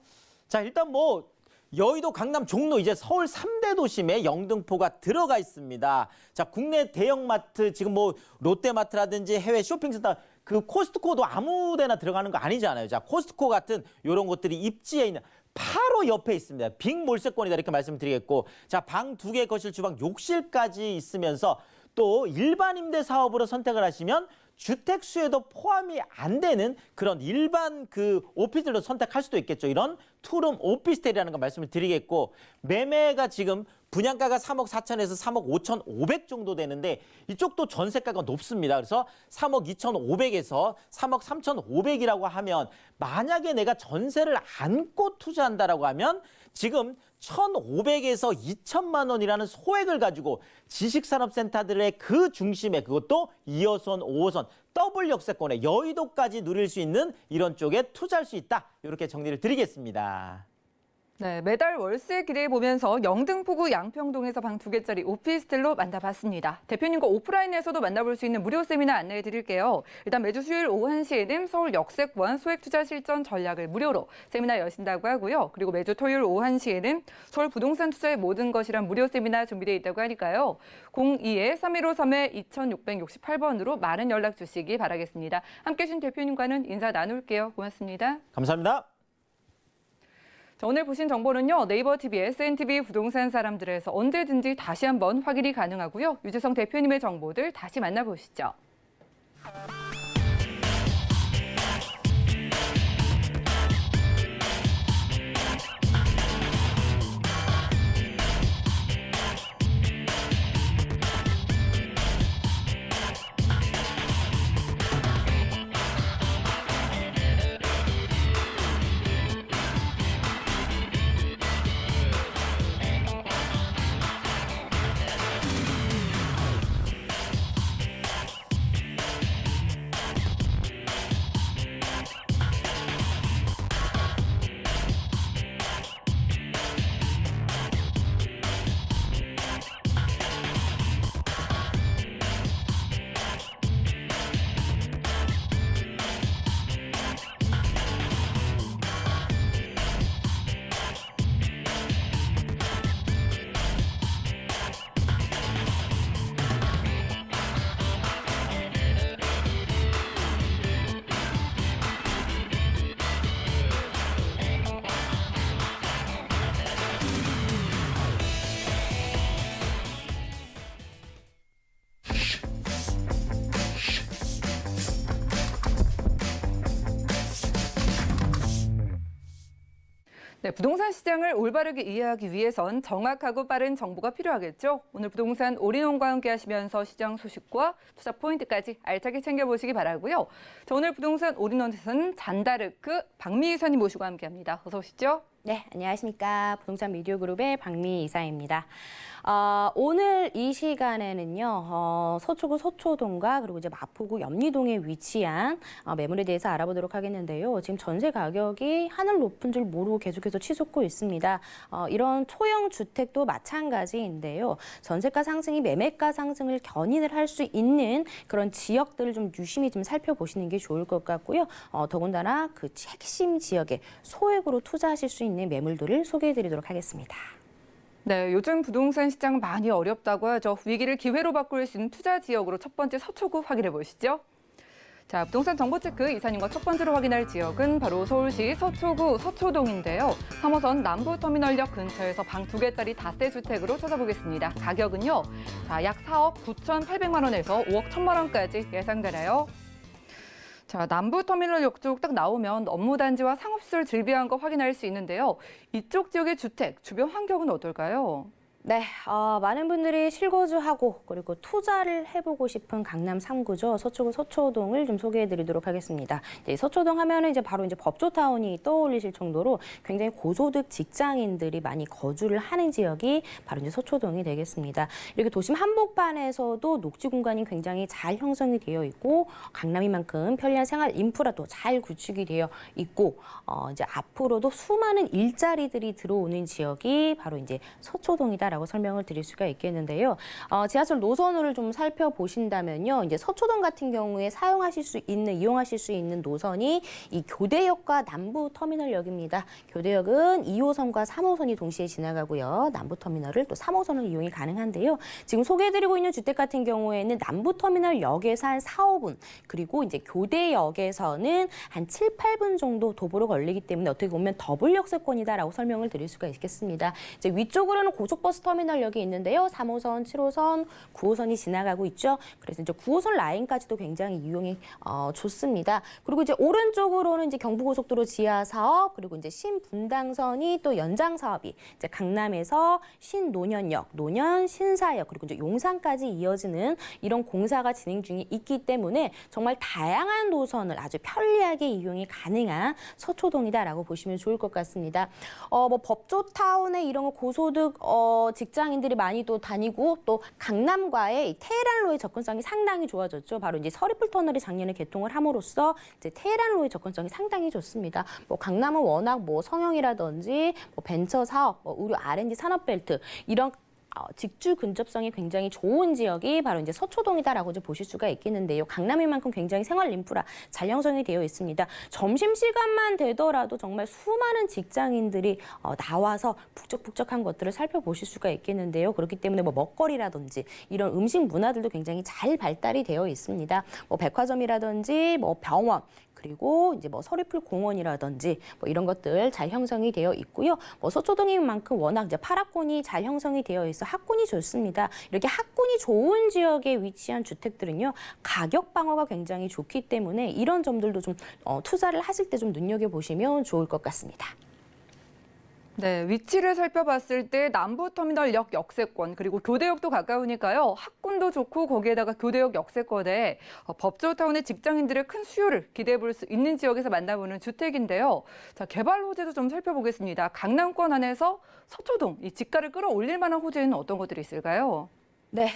자, 일단 뭐 여의도, 강남, 종로 이제 서울 3대 도심에 영등포가 들어가 있습니다. 자, 국내 대형마트 지금 뭐 롯데마트라든지 해외 쇼핑센터 그 코스트코도 아무 데나 들어가는 거 아니잖아요. 자, 코스트코 같은 이런 것들이 입지에 있는 바로 옆에 있습니다. 빅 몰세권이다 이렇게 말씀드리겠고 자, 방 2개 거실, 주방, 욕실까지 있으면서 또 일반 임대 사업으로 선택을 하시면 주택 수요도 포함이 안 되는 그런 일반 그 오피스텔로 선택할 수도 있겠죠. 이런 투룸 오피스텔이라는 거 말씀을 드리겠고, 매매가 지금 분양가가 3억 4천에서 3억 5천 5백 정도 되는데 이쪽도 전세가가 높습니다. 그래서 3억 2천 5백에서 3억 3천 5백이라고 하면, 만약에 내가 전세를 안고 투자한다라고 하면 지금 1,500에서 2천만 원이라는 소액을 가지고 지식산업센터들의 그 중심에, 그것도 2호선, 5호선, 더블 역세권에 여의도까지 누릴 수 있는 이런 쪽에 투자할 수 있다. 이렇게 정리를 드리겠습니다. 네, 매달 월세 기대해보면서 영등포구 양평동에서 방 2개짜리 오피스텔로 만나봤습니다. 대표님과 오프라인에서도 만나볼 수 있는 무료 세미나 안내해드릴게요. 일단 매주 수요일 오후 1시에는 서울 역세권 소액 투자 실전 전략을 무료로 세미나 여신다고 하고요. 그리고 매주 토요일 오후 1시에는 서울 부동산 투자의 모든 것이란 무료 세미나 준비되어 있다고 하니까요. 02-3153-2668번으로 많은 연락 주시기 바라겠습니다. 함께해 주신 대표님과는 인사 나눌게요. 고맙습니다. 감사합니다. 자, 오늘 보신 정보는요. 네이버 TV, SNTV 부동산 사람들에서 언제든지 다시 한번 확인이 가능하고요. 유재성 대표님의 정보들 다시 만나보시죠. 네, 부동산 시장을 올바르게 이해하기 위해선 정확하고 빠른 정보가 필요하겠죠. 오늘 부동산 올인원과 함께 하시면서 시장 소식과 투자 포인트까지 알차게 챙겨보시기 바라고요. 자, 오늘 부동산 올인원에서는 잔다르크 박미 이사님 모시고 함께합니다. 어서 오시죠. 네, 안녕하십니까. 부동산 미디어 그룹의 박미 이사입니다. 오늘 이 시간에는요, 서초구 서초동과 그리고 이제 마포구 염리동에 위치한 매물에 대해서 알아보도록 하겠는데요. 지금 전세 가격이 하늘 높은 줄 모르고 계속해서 치솟고 있습니다. 이런 초형 주택도 마찬가지인데요. 전세가 상승이 매매가 상승을 견인을 할 수 있는 그런 지역들을 좀 유심히 좀 살펴보시는 게 좋을 것 같고요. 더군다나 그 핵심 지역에 소액으로 투자하실 수 있는 매물들을 소개해드리도록 하겠습니다. 네, 요즘 부동산 시장 많이 어렵다고 하죠. 위기를 기회로 바꿀 수 있는 투자 지역으로 첫 번째 서초구 확인해 보시죠. 자, 부동산 정보체크 이사님과 첫 번째로 확인할 지역은 바로 서울시 서초구 서초동인데요. 3호선 남부터미널역 근처에서 방 2개짜리 다세주택으로 찾아보겠습니다. 가격은요, 자, 약 4억 9,800만 원에서 5억 1,000만 원까지 예상되나요? 자, 남부터미널역 쪽 딱 나오면 업무단지와 상업시설 즐비한 거 확인할 수 있는데요. 이쪽 지역의 주택, 주변 환경은 어떨까요? 네, 많은 분들이 실거주하고 그리고 투자를 해보고 싶은 강남 3구죠. 서초구 서초동을 좀 소개해드리도록 하겠습니다. 이제 서초동 하면은 이제 바로 이제 법조타운이 떠올리실 정도로 굉장히 고소득 직장인들이 많이 거주를 하는 지역이 바로 이제 서초동이 되겠습니다. 이렇게 도심 한복판에서도 녹지 공간이 굉장히 잘 형성이 되어 있고 강남이만큼 편리한 생활 인프라도 잘 구축이 되어 있고 이제 앞으로도 수많은 일자리들이 들어오는 지역이 바로 이제 서초동이다. 라고 설명을 드릴 수가 있겠는데요. 지하철 노선을 좀 살펴보신다면요. 이제 서초동 같은 경우에 이용하실 수 있는 노선이 이 교대역과 남부터미널역입니다. 교대역은 2호선과 3호선이 동시에 지나가고요. 남부터미널을 또 3호선을 이용이 가능한데요. 지금 소개해드리고 있는 주택 같은 경우에는 남부터미널역에서 한 4, 5분, 그리고 이제 교대역에서는 한 7, 8분 정도 도보로 걸리기 때문에 어떻게 보면 더블 역세권이다라고 설명을 드릴 수가 있겠습니다. 이제 위쪽으로는 고속버스 버스터미널역이 있는데요. 3호선, 7호선, 9호선이 지나가고 있죠. 그래서 이제 9호선 라인까지도 굉장히 이용이 좋습니다. 그리고 이제 오른쪽으로는 이제 경부고속도로 지하 사업, 그리고 이제 신분당선이 또 연장 사업이 이제 강남에서 신노년역, 노년 신사역, 그리고 이제 용산까지 이어지는 이런 공사가 진행 중에 있기 때문에 정말 다양한 노선을 아주 편리하게 이용이 가능한 서초동이다라고 보시면 좋을 것 같습니다. 뭐 법조타운에 이런 고소득 직장인들이 많이 또 다니고 또 강남과의 이 테헤란로의 접근성이 상당히 좋아졌죠. 바로 이제 서리풀 터널이 작년에 개통을 함으로써 이제 테헤란로의 접근성이 상당히 좋습니다. 뭐 강남은 워낙 뭐 성형이라든지 뭐 벤처 사업, 뭐 의료 R&D 산업벨트 이런 직주 근접성이 굉장히 좋은 지역이 바로 이제 서초동이다라고 이제 보실 수가 있겠는데요. 강남인 만큼 굉장히 생활 인프라 잘 형성이 되어 있습니다. 점심시간만 되더라도 정말 수많은 직장인들이 나와서 북적북적한 것들을 살펴보실 수가 있겠는데요. 그렇기 때문에 뭐 먹거리라든지 이런 음식 문화들도 굉장히 잘 발달이 되어 있습니다. 뭐 백화점이라든지 뭐 병원, 그리고 이제 뭐 서리풀 공원이라든지 뭐 이런 것들 잘 형성이 되어 있고요. 뭐 서초동인 만큼 워낙 이제 파라곤이 잘 형성이 되어 있어 학군이 좋습니다. 이렇게 학군이 좋은 지역에 위치한 주택들은요, 가격 방어가 굉장히 좋기 때문에 이런 점들도 좀 투자를 하실 때 좀 눈여겨 보시면 좋을 것 같습니다. 네, 위치를 살펴봤을 때 남부터미널역 역세권 그리고 교대역도 가까우니까요. 학군도 좋고 거기에다가 교대역 역세권에 법조타운의 직장인들의 큰 수요를 기대해 볼 수 있는 지역에서 만나보는 주택인데요. 자, 개발 호재도 좀 살펴보겠습니다. 강남권 안에서 서초동, 이 집가를 끌어올릴 만한 호재는 어떤 것들이 있을까요? 네,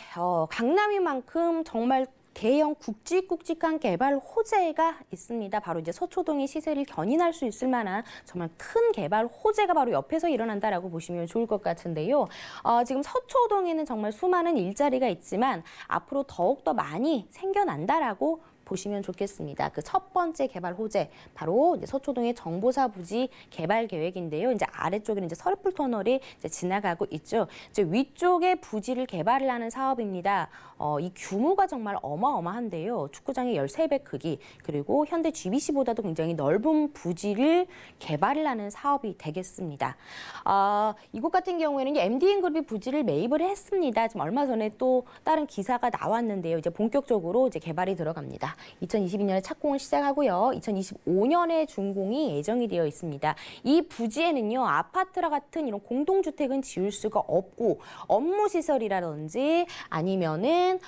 강남인 만큼 정말 대형 굵직굵직한 개발 호재가 있습니다. 바로 이제 서초동의 시세를 견인할 수 있을 만한 정말 큰 개발 호재가 바로 옆에서 일어난다라고 보시면 좋을 것 같은데요. 지금 서초동에는 정말 수많은 일자리가 있지만 앞으로 더욱더 많이 생겨난다라고 보시면 좋겠습니다. 그 첫 번째 개발 호재, 바로 이제 서초동의 정보사 부지 개발 계획인데요. 이제 아래쪽에는 이제 서리풀 터널이 이제 지나가고 있죠. 이제 위쪽에 부지를 개발을 하는 사업입니다. 이 규모가 정말 어마어마한데요. 축구장의 13배 크기, 그리고 현대 GBC보다도 굉장히 넓은 부지를 개발을 하는 사업이 되겠습니다. 이곳 같은 경우에는 MDN그룹이 부지를 매입을 했습니다. 지금 얼마 전에 또 다른 기사가 나왔는데요. 이제 본격적으로 이제 개발이 들어갑니다. 2022년에 착공을 시작하고요. 2025년에 준공이 예정이 되어 있습니다. 이 부지에는요, 아파트와 같은 이런 공동주택은 지을 수가 없고 업무시설이라든지 아니면은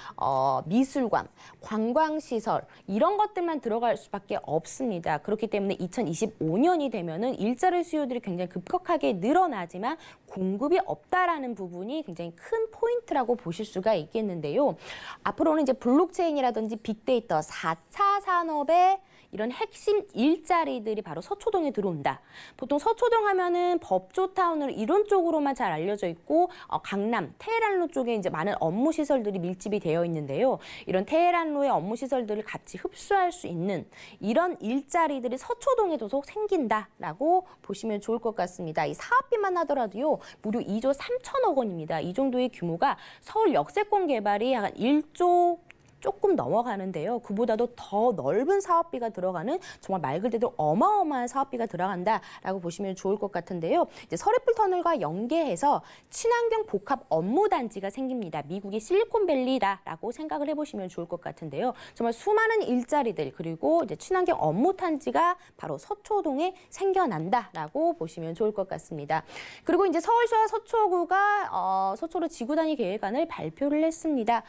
미술관, 관광시설 이런 것들만 들어갈 수밖에 없습니다. 그렇기 때문에 2025년이 되면은 일자리 수요들이 굉장히 급격하게 늘어나지만 공급이 없다라는 부분이 굉장히 큰 포인트라고 보실 수가 있겠는데요. 앞으로는 이제 블록체인이라든지 빅데이터, 4차 산업의 이런 핵심 일자리들이 바로 서초동에 들어온다. 보통 서초동 하면은 법조타운으로 이런 쪽으로만 잘 알려져 있고 강남, 테헤란로 쪽에 이제 많은 업무 시설들이 밀집이 되어 있는데요. 이런 테헤란로의 업무 시설들을 같이 흡수할 수 있는 이런 일자리들이 서초동에도 생긴다라고 보시면 좋을 것 같습니다. 이 사업비만 하더라도요, 무려 2조 3천억 원입니다. 이 정도의 규모가 서울 역세권 개발이 약 1조 조금 넘어가는데요. 그보다도 더 넓은 사업비가 들어가는 정말 말 그대로 어마어마한 사업비가 들어간다라고 보시면 좋을 것 같은데요. 이제 서리풀 터널과 연계해서 친환경 복합 업무 단지가 생깁니다. 미국의 실리콘밸리다라고 생각을 해보시면 좋을 것 같은데요. 정말 수많은 일자리들 그리고 이제 친환경 업무 단지가 바로 서초동에 생겨난다라고 보시면 좋을 것 같습니다. 그리고 이제 서울시와 서초구가 서초로 지구단위 계획안을 발표를 했습니다.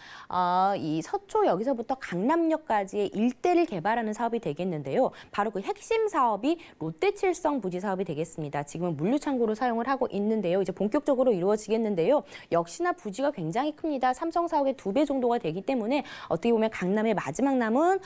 이 서초 여기서부터 강남역까지의 일대를 개발하는 사업이 되겠는데요. 바로 그 핵심 사업이 롯데칠성 부지 사업이 되겠습니다. 지금은 물류창고로 사용을 하고 있는데요. 이제 본격적으로 이루어지겠는데요. 역시나 부지가 굉장히 큽니다. 삼성 사옥의 2배 정도가 되기 때문에 어떻게 보면 강남의 마지막 남은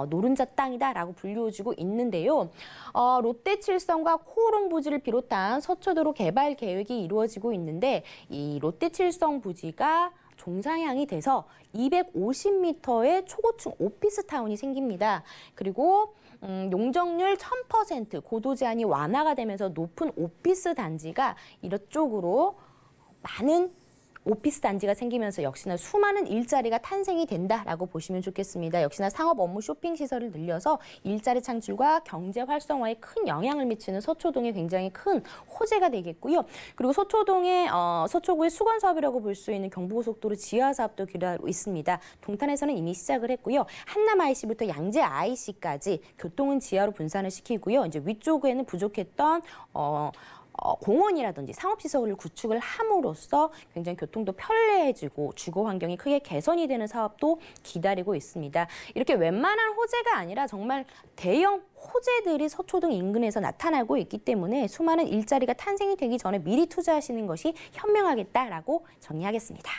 노른자 땅이다라고 불리워지고 있는데요. 롯데칠성과 코오롱 부지를 비롯한 서초도로 개발 계획이 이루어지고 있는데 이 롯데칠성 부지가 종상향이 돼서 250m의 초고층 오피스타운이 생깁니다. 그리고 용적률 1000% 고도 제한이 완화가 되면서 높은 오피스 단지가 이쪽으로 많은 오피스 단지가 생기면서 역시나 수많은 일자리가 탄생이 된다라고 보시면 좋겠습니다. 역시나 상업 업무 쇼핑 시설을 늘려서 일자리 창출과 경제 활성화에 큰 영향을 미치는 서초동이 굉장히 큰 호재가 되겠고요. 그리고 서초구의 수건 사업이라고 볼 수 있는 경부고속도로 지하 사업도 기다리고 있습니다. 동탄에서는 이미 시작을 했고요. 한남 IC부터 양재 IC까지 교통은 지하로 분산을 시키고요. 이제 위쪽에는 부족했던 공원이라든지 상업시설을 구축을 함으로써 굉장히 교통도 편리해지고 주거 환경이 크게 개선이 되는 사업도 기다리고 있습니다. 이렇게 웬만한 호재가 아니라 정말 대형 호재들이 서초동 인근에서 나타나고 있기 때문에 수많은 일자리가 탄생이 되기 전에 미리 투자하시는 것이 현명하겠다라고 정리하겠습니다.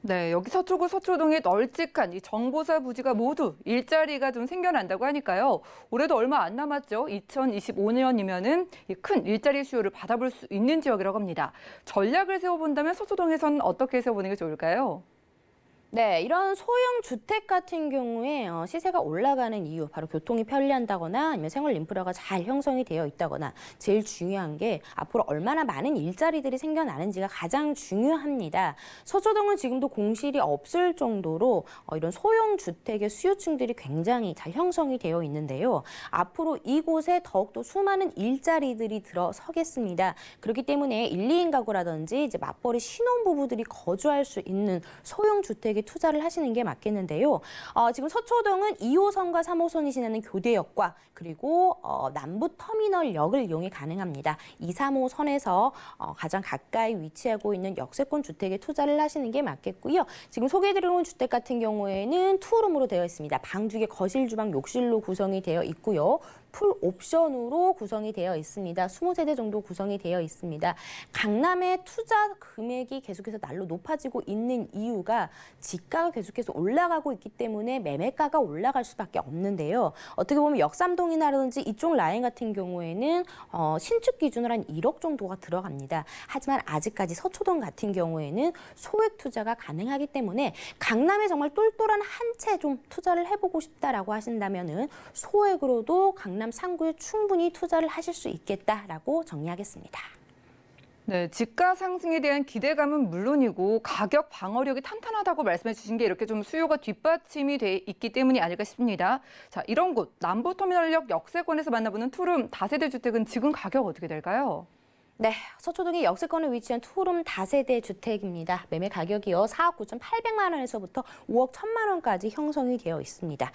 네, 여기 서초구 서초동의 널찍한 이 정보사 부지가 모두 일자리가 좀 생겨난다고 하니까요. 올해도 얼마 안 남았죠. 2025년이면은 큰 일자리 수요를 받아볼 수 있는 지역이라고 합니다. 전략을 세워본다면 서초동에서는 어떻게 세워보는 게 좋을까요? 네, 이런 소형 주택 같은 경우에 시세가 올라가는 이유, 바로 교통이 편리한다거나 아니면 생활 인프라가 잘 형성이 되어 있다거나 제일 중요한 게 앞으로 얼마나 많은 일자리들이 생겨나는지가 가장 중요합니다. 서초동은 지금도 공실이 없을 정도로 이런 소형 주택의 수요층들이 굉장히 잘 형성이 되어 있는데요. 앞으로 이곳에 더욱더 수많은 일자리들이 들어서겠습니다. 그렇기 때문에 1, 2인 가구라든지 이제 맞벌이 신혼부부들이 거주할 수 있는 소형 주택에 투자를 하시는 게 맞겠는데요. 지금 서초동은 2호선과 3호선이 지나는 교대역과 그리고 남부터미널역을 이용이 가능합니다. 2, 3호선에서 가장 가까이 위치하고 있는 역세권 주택에 투자를 하시는 게 맞겠고요. 지금 소개해드리는 주택 같은 경우에는 투룸으로 되어 있습니다. 방 2개, 거실, 주방, 욕실로 구성이 되어 있고요. 풀 옵션으로 구성이 되어 있습니다. 20세대 정도 구성이 되어 있습니다. 강남의 투자 금액이 계속해서 날로 높아지고 있는 이유가 지가가 계속해서 올라가고 있기 때문에 매매가가 올라갈 수밖에 없는데요. 어떻게 보면 역삼동이라든지 이쪽 라인 같은 경우에는 신축 기준으로 한 1억 정도가 들어갑니다. 하지만 아직까지 서초동 같은 경우에는 소액 투자가 가능하기 때문에 강남에 정말 똘똘한 한 채 좀 투자를 해보고 싶다라고 하신다면은 소액으로도 강남 상구에 충분히 투자를 하실 수 있겠다라고 정리하겠습니다. 네, 지가 상승에 대한 기대감은 물론이고 가격 방어력이 탄탄하다고 말씀해 주신 게 이렇게 좀 수요가 뒷받침이 돼 있기 때문이 아닐까 싶습니다. 자, 이런 곳 남부터미널역 역세권에서 만나보는 투룸 다세대 주택은 지금 가격 어떻게 될까요? 네, 서초동의 역세권에 위치한 투룸 다세대 주택입니다. 매매 가격이요 4억 9,800만 원에서부터 5억 1,000만 원까지 형성이 되어 있습니다.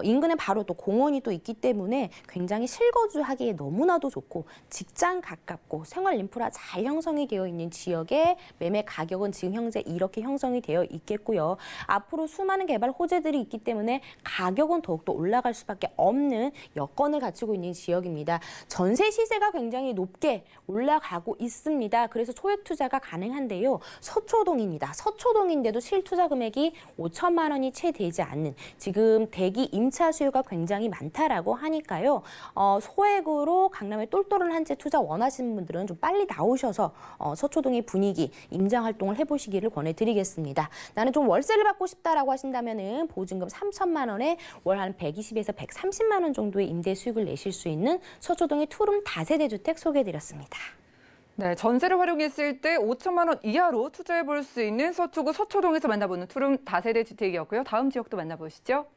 인근에 바로 또 공원이 또 있기 때문에 굉장히 실거주하기에 너무나도 좋고 직장 가깝고 생활 인프라 잘 형성이 되어 있는 지역의 매매 가격은 지금 현재 이렇게 형성이 되어 있겠고요. 앞으로 수많은 개발 호재들이 있기 때문에 가격은 더욱더 올라갈 수밖에 없는 여건을 갖추고 있는 지역입니다. 전세 시세가 굉장히 높게 올라가고 있습니다. 그래서 소액 투자가 가능한데요. 서초동입니다. 서초동인데도 실투자 금액이 5천만 원이 채 되지 않는 지금 대기 임차 수요가 굉장히 많다라고 하니까요. 소액으로 강남에 똘똘한 한 채 투자 원하시는 분들은 좀 빨리 나오셔서 서초동의 분위기, 임장 활동을 해보시기를 권해드리겠습니다. 나는 좀 월세를 받고 싶다라고 하신다면은 보증금 3천만 원에 월 한 120에서 130만 원 정도의 임대 수익을 내실 수 있는 서초동의 투룸 다세대 주택 소개해드렸습니다. 네, 전세를 활용했을 때 5천만 원 이하로 투자해 볼 수 있는 서초구 서초동에서 만나보는 투룸 다세대 주택이었고요. 다음 지역도 만나보시죠.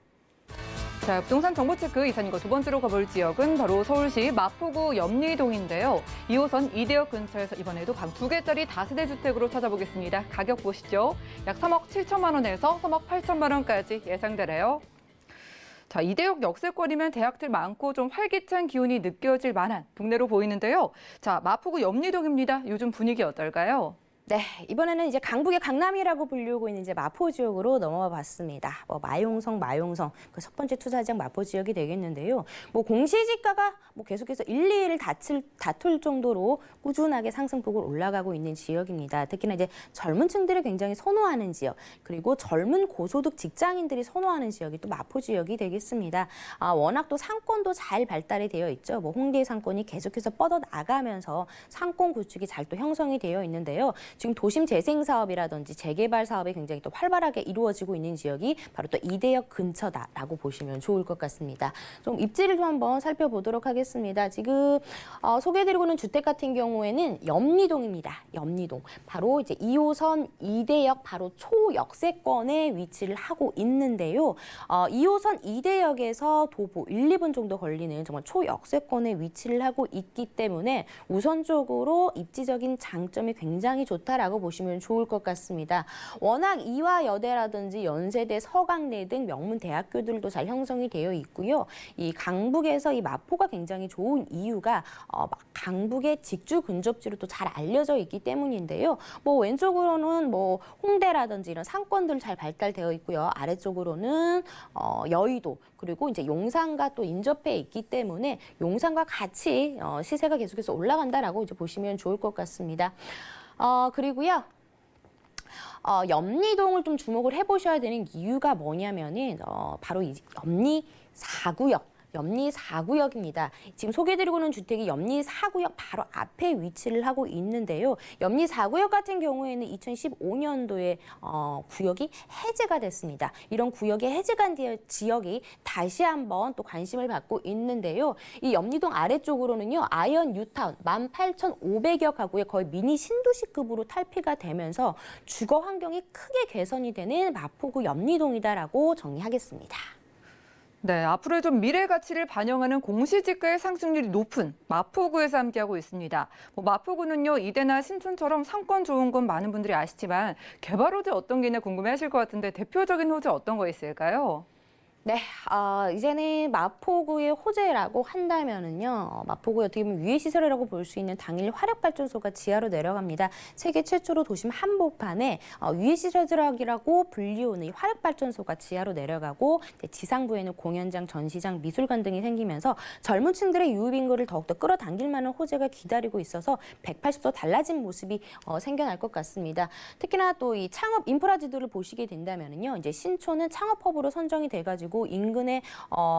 자, 부동산 정보체크 이사님과 두 번째로 가볼 지역은 바로 서울시 마포구 염리동인데요. 2호선 이대역 근처에서 이번에도 방 2개짜리 다세대 주택으로 찾아보겠습니다. 가격 보시죠. 약 3억 7천만 원에서 3억 8천만 원까지 예상되네요. 자, 이대역 역세권이면 대학들 많고 좀 활기찬 기운이 느껴질 만한 동네로 보이는데요. 자, 마포구 염리동입니다. 요즘 분위기 어떨까요? 네, 이번에는 이제 강북의 강남이라고 불리고 있는 이제 마포 지역으로 넘어와 봤습니다. 마용성 그 첫 번째 투자지역 마포 지역이 되겠는데요. 공시지가가 계속해서 1, 2위를 다툴 정도로 꾸준하게 상승폭으로 올라가고 있는 지역입니다. 특히나 이제 젊은 층들이 굉장히 선호하는 지역, 그리고 젊은 고소득 직장인들이 선호하는 지역이 또 마포 지역이 되겠습니다. 워낙 또 상권도 잘 발달이 되어 있죠. 홍대 상권이 계속해서 뻗어 나가면서 상권 구축이 잘 또 형성이 되어 있는데요. 지금 도심 재생 사업이라든지 재개발 사업이 굉장히 또 활발하게 이루어지고 있는 지역이 바로 또 이대역 근처다라고 보시면 좋을 것 같습니다. 좀 입지를 좀 한번 살펴보도록 하겠습니다. 지금 소개해드리고 있는 주택 같은 경우에는 염리동입니다. 염리동. 바로 이제 2호선 이대역 바로 초역세권에 위치를 하고 있는데요. 2호선 이대역에서 도보 1, 2분 정도 걸리는 정말 초역세권에 위치를 하고 있기 때문에 우선적으로 입지적인 장점이 굉장히 좋다라고 보시면 좋을 것 같습니다. 워낙 이화여대라든지 연세대, 서강대 등 명문 대학교들도 잘 형성이 되어 있고요. 이 강북에서 이 마포가 굉장히 좋은 이유가 강북의 직주 근접지로 또 잘 알려져 있기 때문인데요. 뭐 왼쪽으로는 뭐 홍대라든지 이런 상권들 잘 발달되어 있고요. 아래쪽으로는 여의도 그리고 이제 용산과 또 인접해 있기 때문에 용산과 같이 시세가 계속해서 올라간다라고 이제 보시면 좋을 것 같습니다. 그리고요. 염리동을 좀 주목을 해보셔야 되는 이유가 뭐냐면은 바로 이 염리 4구역. 염리 4구역입니다. 지금 소개해드리고는 주택이 염리 4구역 바로 앞에 위치를 하고 있는데요. 염리 4구역 같은 경우에는 2015년도에 구역이 해제가 됐습니다. 이런 구역이 해제가 된 지역이 다시 한번 또 관심을 받고 있는데요. 이 염리동 아래쪽으로는요. 아이언 뉴타운 18,500여 가구의 거의 미니 신도시급으로 탈피가 되면서 주거 환경이 크게 개선이 되는 마포구 염리동이다라고 정리하겠습니다. 네, 앞으로 좀 미래 가치를 반영하는 공시지가의 상승률이 높은 마포구에서 함께하고 있습니다. 마포구는요, 이대나 신촌처럼 상권 좋은 건 많은 분들이 아시지만 개발 호재 어떤 게 있나 궁금해하실 것 같은데 대표적인 호재 어떤 거 있을까요? 네, 이제는 마포구의 호재라고 한다면은요, 마포구의 어떻게 보면 유해 시설이라고 볼 수 있는 당일 화력발전소가 지하로 내려갑니다. 세계 최초로 도심 한복판에 유해 시설이라고 불리우는 이 화력발전소가 지하로 내려가고 지상부에는 공연장, 전시장, 미술관 등이 생기면서 젊은 층들의 유입 인구를 더욱더 끌어당길 만한 호재가 기다리고 있어서 180도 달라진 모습이 생겨날 것 같습니다. 특히나 또 이 창업 인프라 지도를 보시게 된다면은요, 이제 신촌은 창업 허브로 선정이 돼가지고 인근에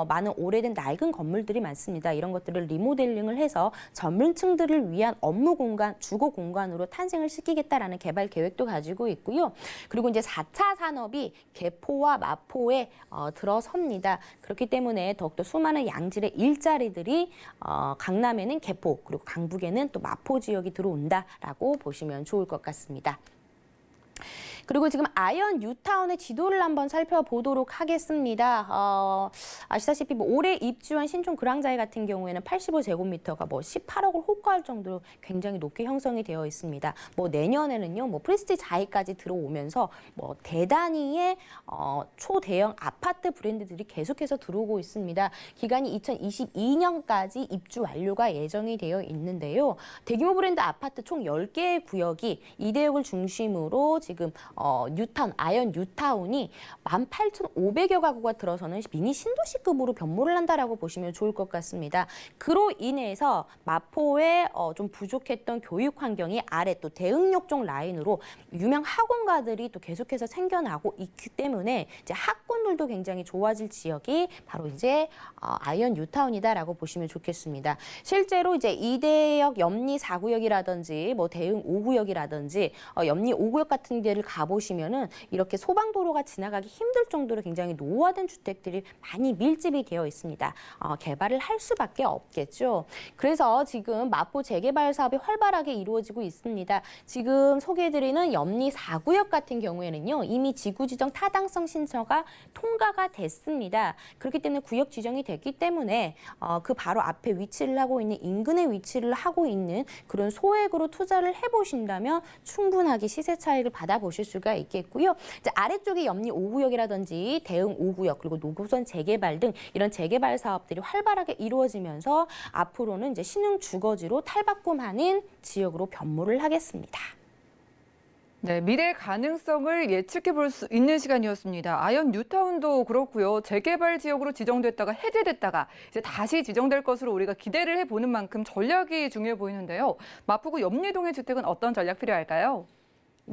많은 오래된 낡은 건물들이 많습니다. 이런 것들을 리모델링을 해서 젊은층들을 위한 업무 공간, 주거 공간으로 탄생을 시키겠다라는 개발 계획도 가지고 있고요. 그리고 이제 4차 산업이 개포와 마포에 들어섭니다. 그렇기 때문에 더욱더 수많은 양질의 일자리들이 강남에는 개포, 그리고 강북에는 또 마포 지역이 들어온다라고 보시면 좋을 것 같습니다. 그리고 지금 아이언 뉴타운의 지도를 한번 살펴보도록 하겠습니다. 아시다시피 올해 입주한 신촌 그랑자이 같은 경우에는 85제곱미터가 18억을 호가할 정도로 굉장히 높게 형성이 되어 있습니다. 내년에는요, 프레스티 자이까지 들어오면서 대단히의 초대형 아파트 브랜드들이 계속해서 들어오고 있습니다. 기간이 2022년까지 입주 완료가 예정이 되어 있는데요. 대규모 브랜드 아파트 총 10개의 구역이 이대역을 중심으로 지금 뉴타운, 아이언 뉴타운이 18,500여 가구가 들어서는 미니 신도시급으로 변모를 한다라고 보시면 좋을 것 같습니다. 그로 인해서 마포에 좀 부족했던 교육 환경이 아래 또 대흥역 쪽 라인으로 유명 학원가들이 또 계속해서 생겨나고 있기 때문에 이제 학군들도 굉장히 좋아질 지역이 바로 이제 아이언 뉴타운이다라고 보시면 좋겠습니다. 실제로 이제 이대역 염리 4구역이라든지 대흥 5구역이라든지 염리 5구역 같은 데를 가보시면은 이렇게 소방도로가 지나가기 힘들 정도로 굉장히 노후화된 주택들이 많이 밀집이 되어 있습니다. 개발을 할 수밖에 없겠죠. 그래서 지금 마포 재개발 사업이 활발하게 이루어지고 있습니다. 지금 소개해드리는 염리 4구역 같은 경우에는요, 이미 지구지정 타당성 신청가 통과가 됐습니다. 그렇기 때문에 구역 지정이 됐기 때문에 그 바로 앞에 위치를 하고 있는 인근에 위치를 하고 있는 그런 소액으로 투자를 해보신다면 충분하게 시세 차익을 받아보실 수가 있겠고요. 이제 아래쪽에 염리 5구역이라든지 대흥 5구역 그리고 노후선 재개발 등 이런 재개발 사업들이 활발하게 이루어지면서 앞으로는 이제 신흥 주거지로 탈바꿈하는 지역으로 변모를 하겠습니다. 네, 미래 가능성을 예측해 볼 수 있는 시간이었습니다. 아이언 뉴타운도 그렇고요. 재개발 지역으로 지정됐다가 해제됐다가 이제 다시 지정될 것으로 우리가 기대를 해보는 만큼 전략이 중요해 보이는데요. 마포구 염리동의 주택은 어떤 전략 필요할까요?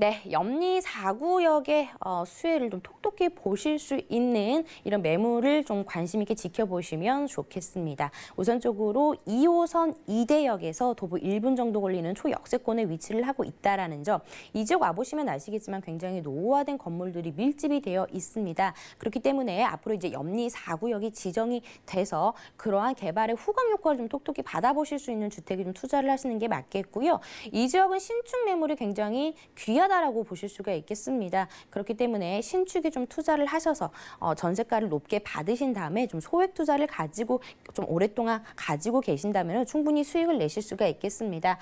네, 염리 4구역의 수혜를 좀 톡톡히 보실 수 있는 이런 매물을 좀 관심 있게 지켜보시면 좋겠습니다. 우선적으로 2호선 이대역에서 도보 1분 정도 걸리는 초역세권에 위치를 하고 있다라는 점. 이 지역 와보시면 아시겠지만 굉장히 노후화된 건물들이 밀집이 되어 있습니다. 그렇기 때문에 앞으로 이제 염리 4구역이 지정이 돼서 그러한 개발의 후광 효과를 좀 톡톡히 받아보실 수 있는 주택에 좀 투자를 하시는 게 맞겠고요. 이 지역은 신축 매물이 굉장히 귀하다라고 보실 수가 있겠습니다. 그렇기 때문에 신축에 좀 투자를 하셔서 전세가를 높게 받으신 다음에 좀 소액 투자를 가지고 좀 오랫동안 가지고 계신다면 충분히 수익을 내실 수가 있겠습니다.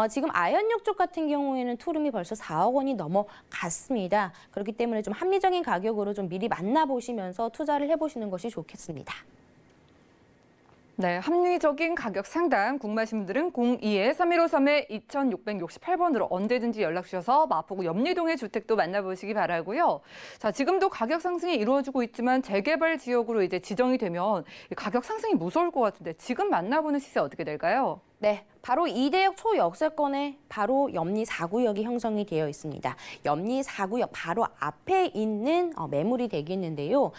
지금 아현역 쪽 같은 경우에는 투룸이 벌써 4억 원이 넘어갔습니다. 그렇기 때문에 좀 합리적인 가격으로 좀 미리 만나보시면서 투자를 해보시는 것이 좋겠습니다. 네, 합리적인 가격 상담 궁금하신 분들은 02-3153-2668번으로 언제든지 연락 주셔서 마포구 염리동의 주택도 만나보시기 바라고요. 자, 지금도 가격 상승이 이루어지고 있지만 재개발 지역으로 이제 지정이 되면 가격 상승이 무서울 것 같은데 지금 만나보는 시세 어떻게 될까요? 네, 바로 이대역 초역세권에 바로 염리 4구역이 형성이 되어 있습니다. 염리 4구역 바로 앞에 있는 매물이 되겠는데요.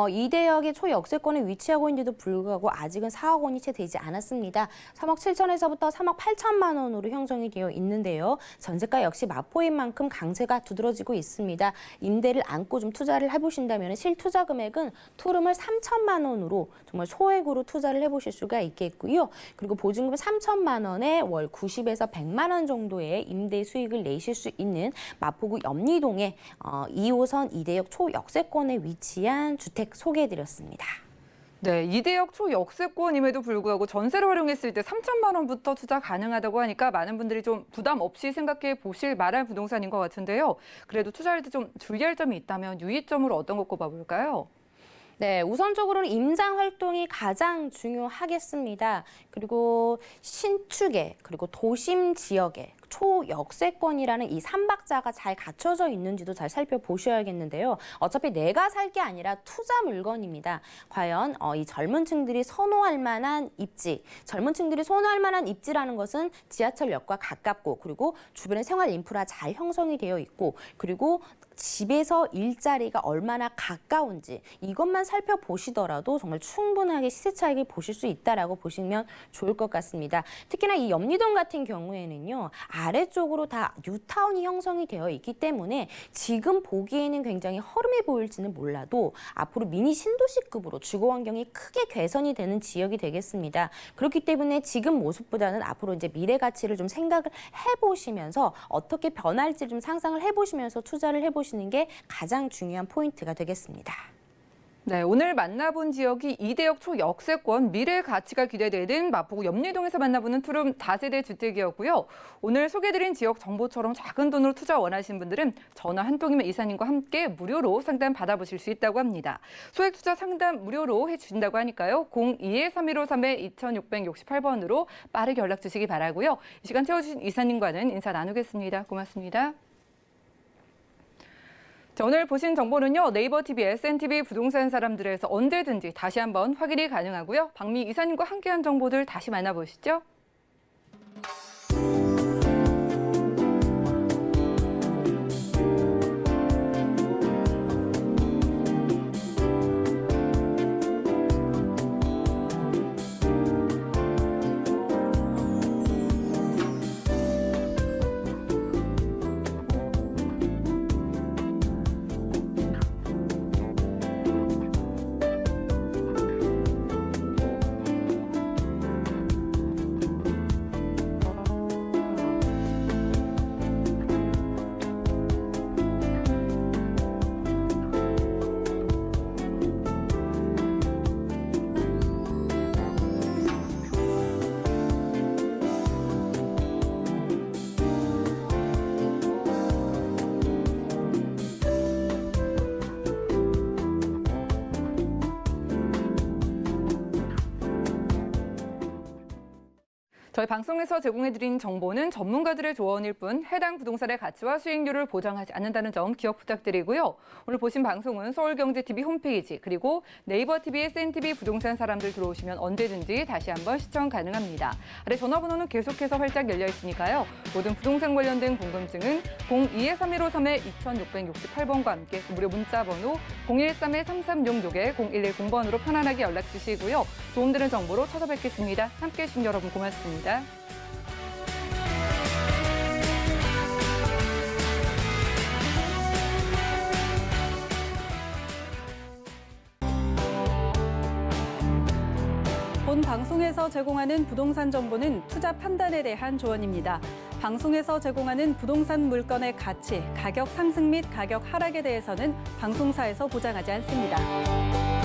이대역의 초역세권에 위치하고 있는데도 불구하고 아직은 4억 원이 채 되지 않았습니다. 3억 7천에서부터 3억 8천만 원으로 형성이 되어 있는데요. 전세가 역시 마포인 만큼 강세가 두드러지고 있습니다. 임대를 안고 좀 투자를 해보신다면 실투자 금액은 투룸을 3천만 원으로 정말 소액으로 투자를 해보실 수가 있겠고요. 그리고 보증금 3천만 원에 월 90에서 100만 원 정도의 임대 수익을 내실 수 있는 마포구 염리동의 2호선 이대역 초역세권에 위치한 주택 소개해드렸습니다. 네, 이대역 초역세권임에도 불구하고 전세로 활용했을 때 3천만 원부터 투자 가능하다고 하니까 많은 분들이 좀 부담 없이 생각해 보실 만한 부동산인 것 같은데요. 그래도 투자할 때 좀 주의할 점이 있다면 유의점으로 어떤 것 꼽아볼까요? 네, 우선적으로는 임장 활동이 가장 중요하겠습니다. 그리고 신축에 그리고 도심 지역에 초역세권이라는 이 3박자가 잘 갖춰져 있는지도 잘 살펴보셔야겠는데요. 어차피 내가 살 게 아니라 투자 물건입니다. 과연 이 젊은 층들이 선호할 만한 입지, 젊은 층들이 선호할 만한 입지라는 것은 지하철역과 가깝고 그리고 주변에 생활 인프라 잘 형성이 되어 있고 그리고 집에서 일자리가 얼마나 가까운지 이것만 살펴보시더라도 정말 충분하게 시세 차익을 보실 수 있다라고 보시면 좋을 것 같습니다. 특히나 이 염리동 같은 경우에는요. 아래쪽으로 다 뉴타운이 형성이 되어 있기 때문에 지금 보기에는 굉장히 허름해 보일지는 몰라도 앞으로 미니 신도시급으로 주거 환경이 크게 개선이 되는 지역이 되겠습니다. 그렇기 때문에 지금 모습보다는 앞으로 이제 미래 가치를 좀 생각을 해보시면서 어떻게 변할지 좀 상상을 해보시면서 투자를 해보시는 게 가장 중요한 포인트가 되겠습니다. 네, 오늘 만나본 지역이 이대역 초역세권 미래 가치가 기대되는 마포구 염리동에서 만나보는 투룸 다세대 주택이었고요. 오늘 소개드린 지역 정보처럼 작은 돈으로 투자 원하시는 분들은 전화 한 통이면 이사님과 함께 무료로 상담 받아보실 수 있다고 합니다. 소액 투자 상담 무료로 해주신다고 하니까요. 02-3153-2668번으로 빠르게 연락 주시기 바라고요. 이 시간 채워주신 이사님과는 인사 나누겠습니다. 고맙습니다. 자, 오늘 보신 정보는요. 네이버 TV, SNTV 부동산 사람들에서 언제든지 다시 한번 확인이 가능하고요. 박미 이사님과 함께한 정보들 다시 만나보시죠. 저희 방송에서 제공해드린 정보는 전문가들의 조언일 뿐 해당 부동산의 가치와 수익률을 보장하지 않는다는 점 기억 부탁드리고요. 오늘 보신 방송은 서울경제TV 홈페이지 그리고 네이버 TV, SNTV 부동산 사람들 들어오시면 언제든지 다시 한번 시청 가능합니다. 아래 전화번호는 계속해서 활짝 열려 있으니까요. 모든 부동산 관련된 궁금증은 02-3153-2668번과 함께 무료 문자번호 013-3366-0110번으로 편안하게 연락 주시고요. 도움되는 정보로 찾아뵙겠습니다. 함께해 주신 여러분 고맙습니다. 본 방송에서 제공하는 부동산 정보는 투자 판단에 대한 조언입니다. 방송에서 제공하는 부동산 물건의 가치, 가격 상승 및 가격 하락에 대해서는 방송사에서 보장하지 않습니다.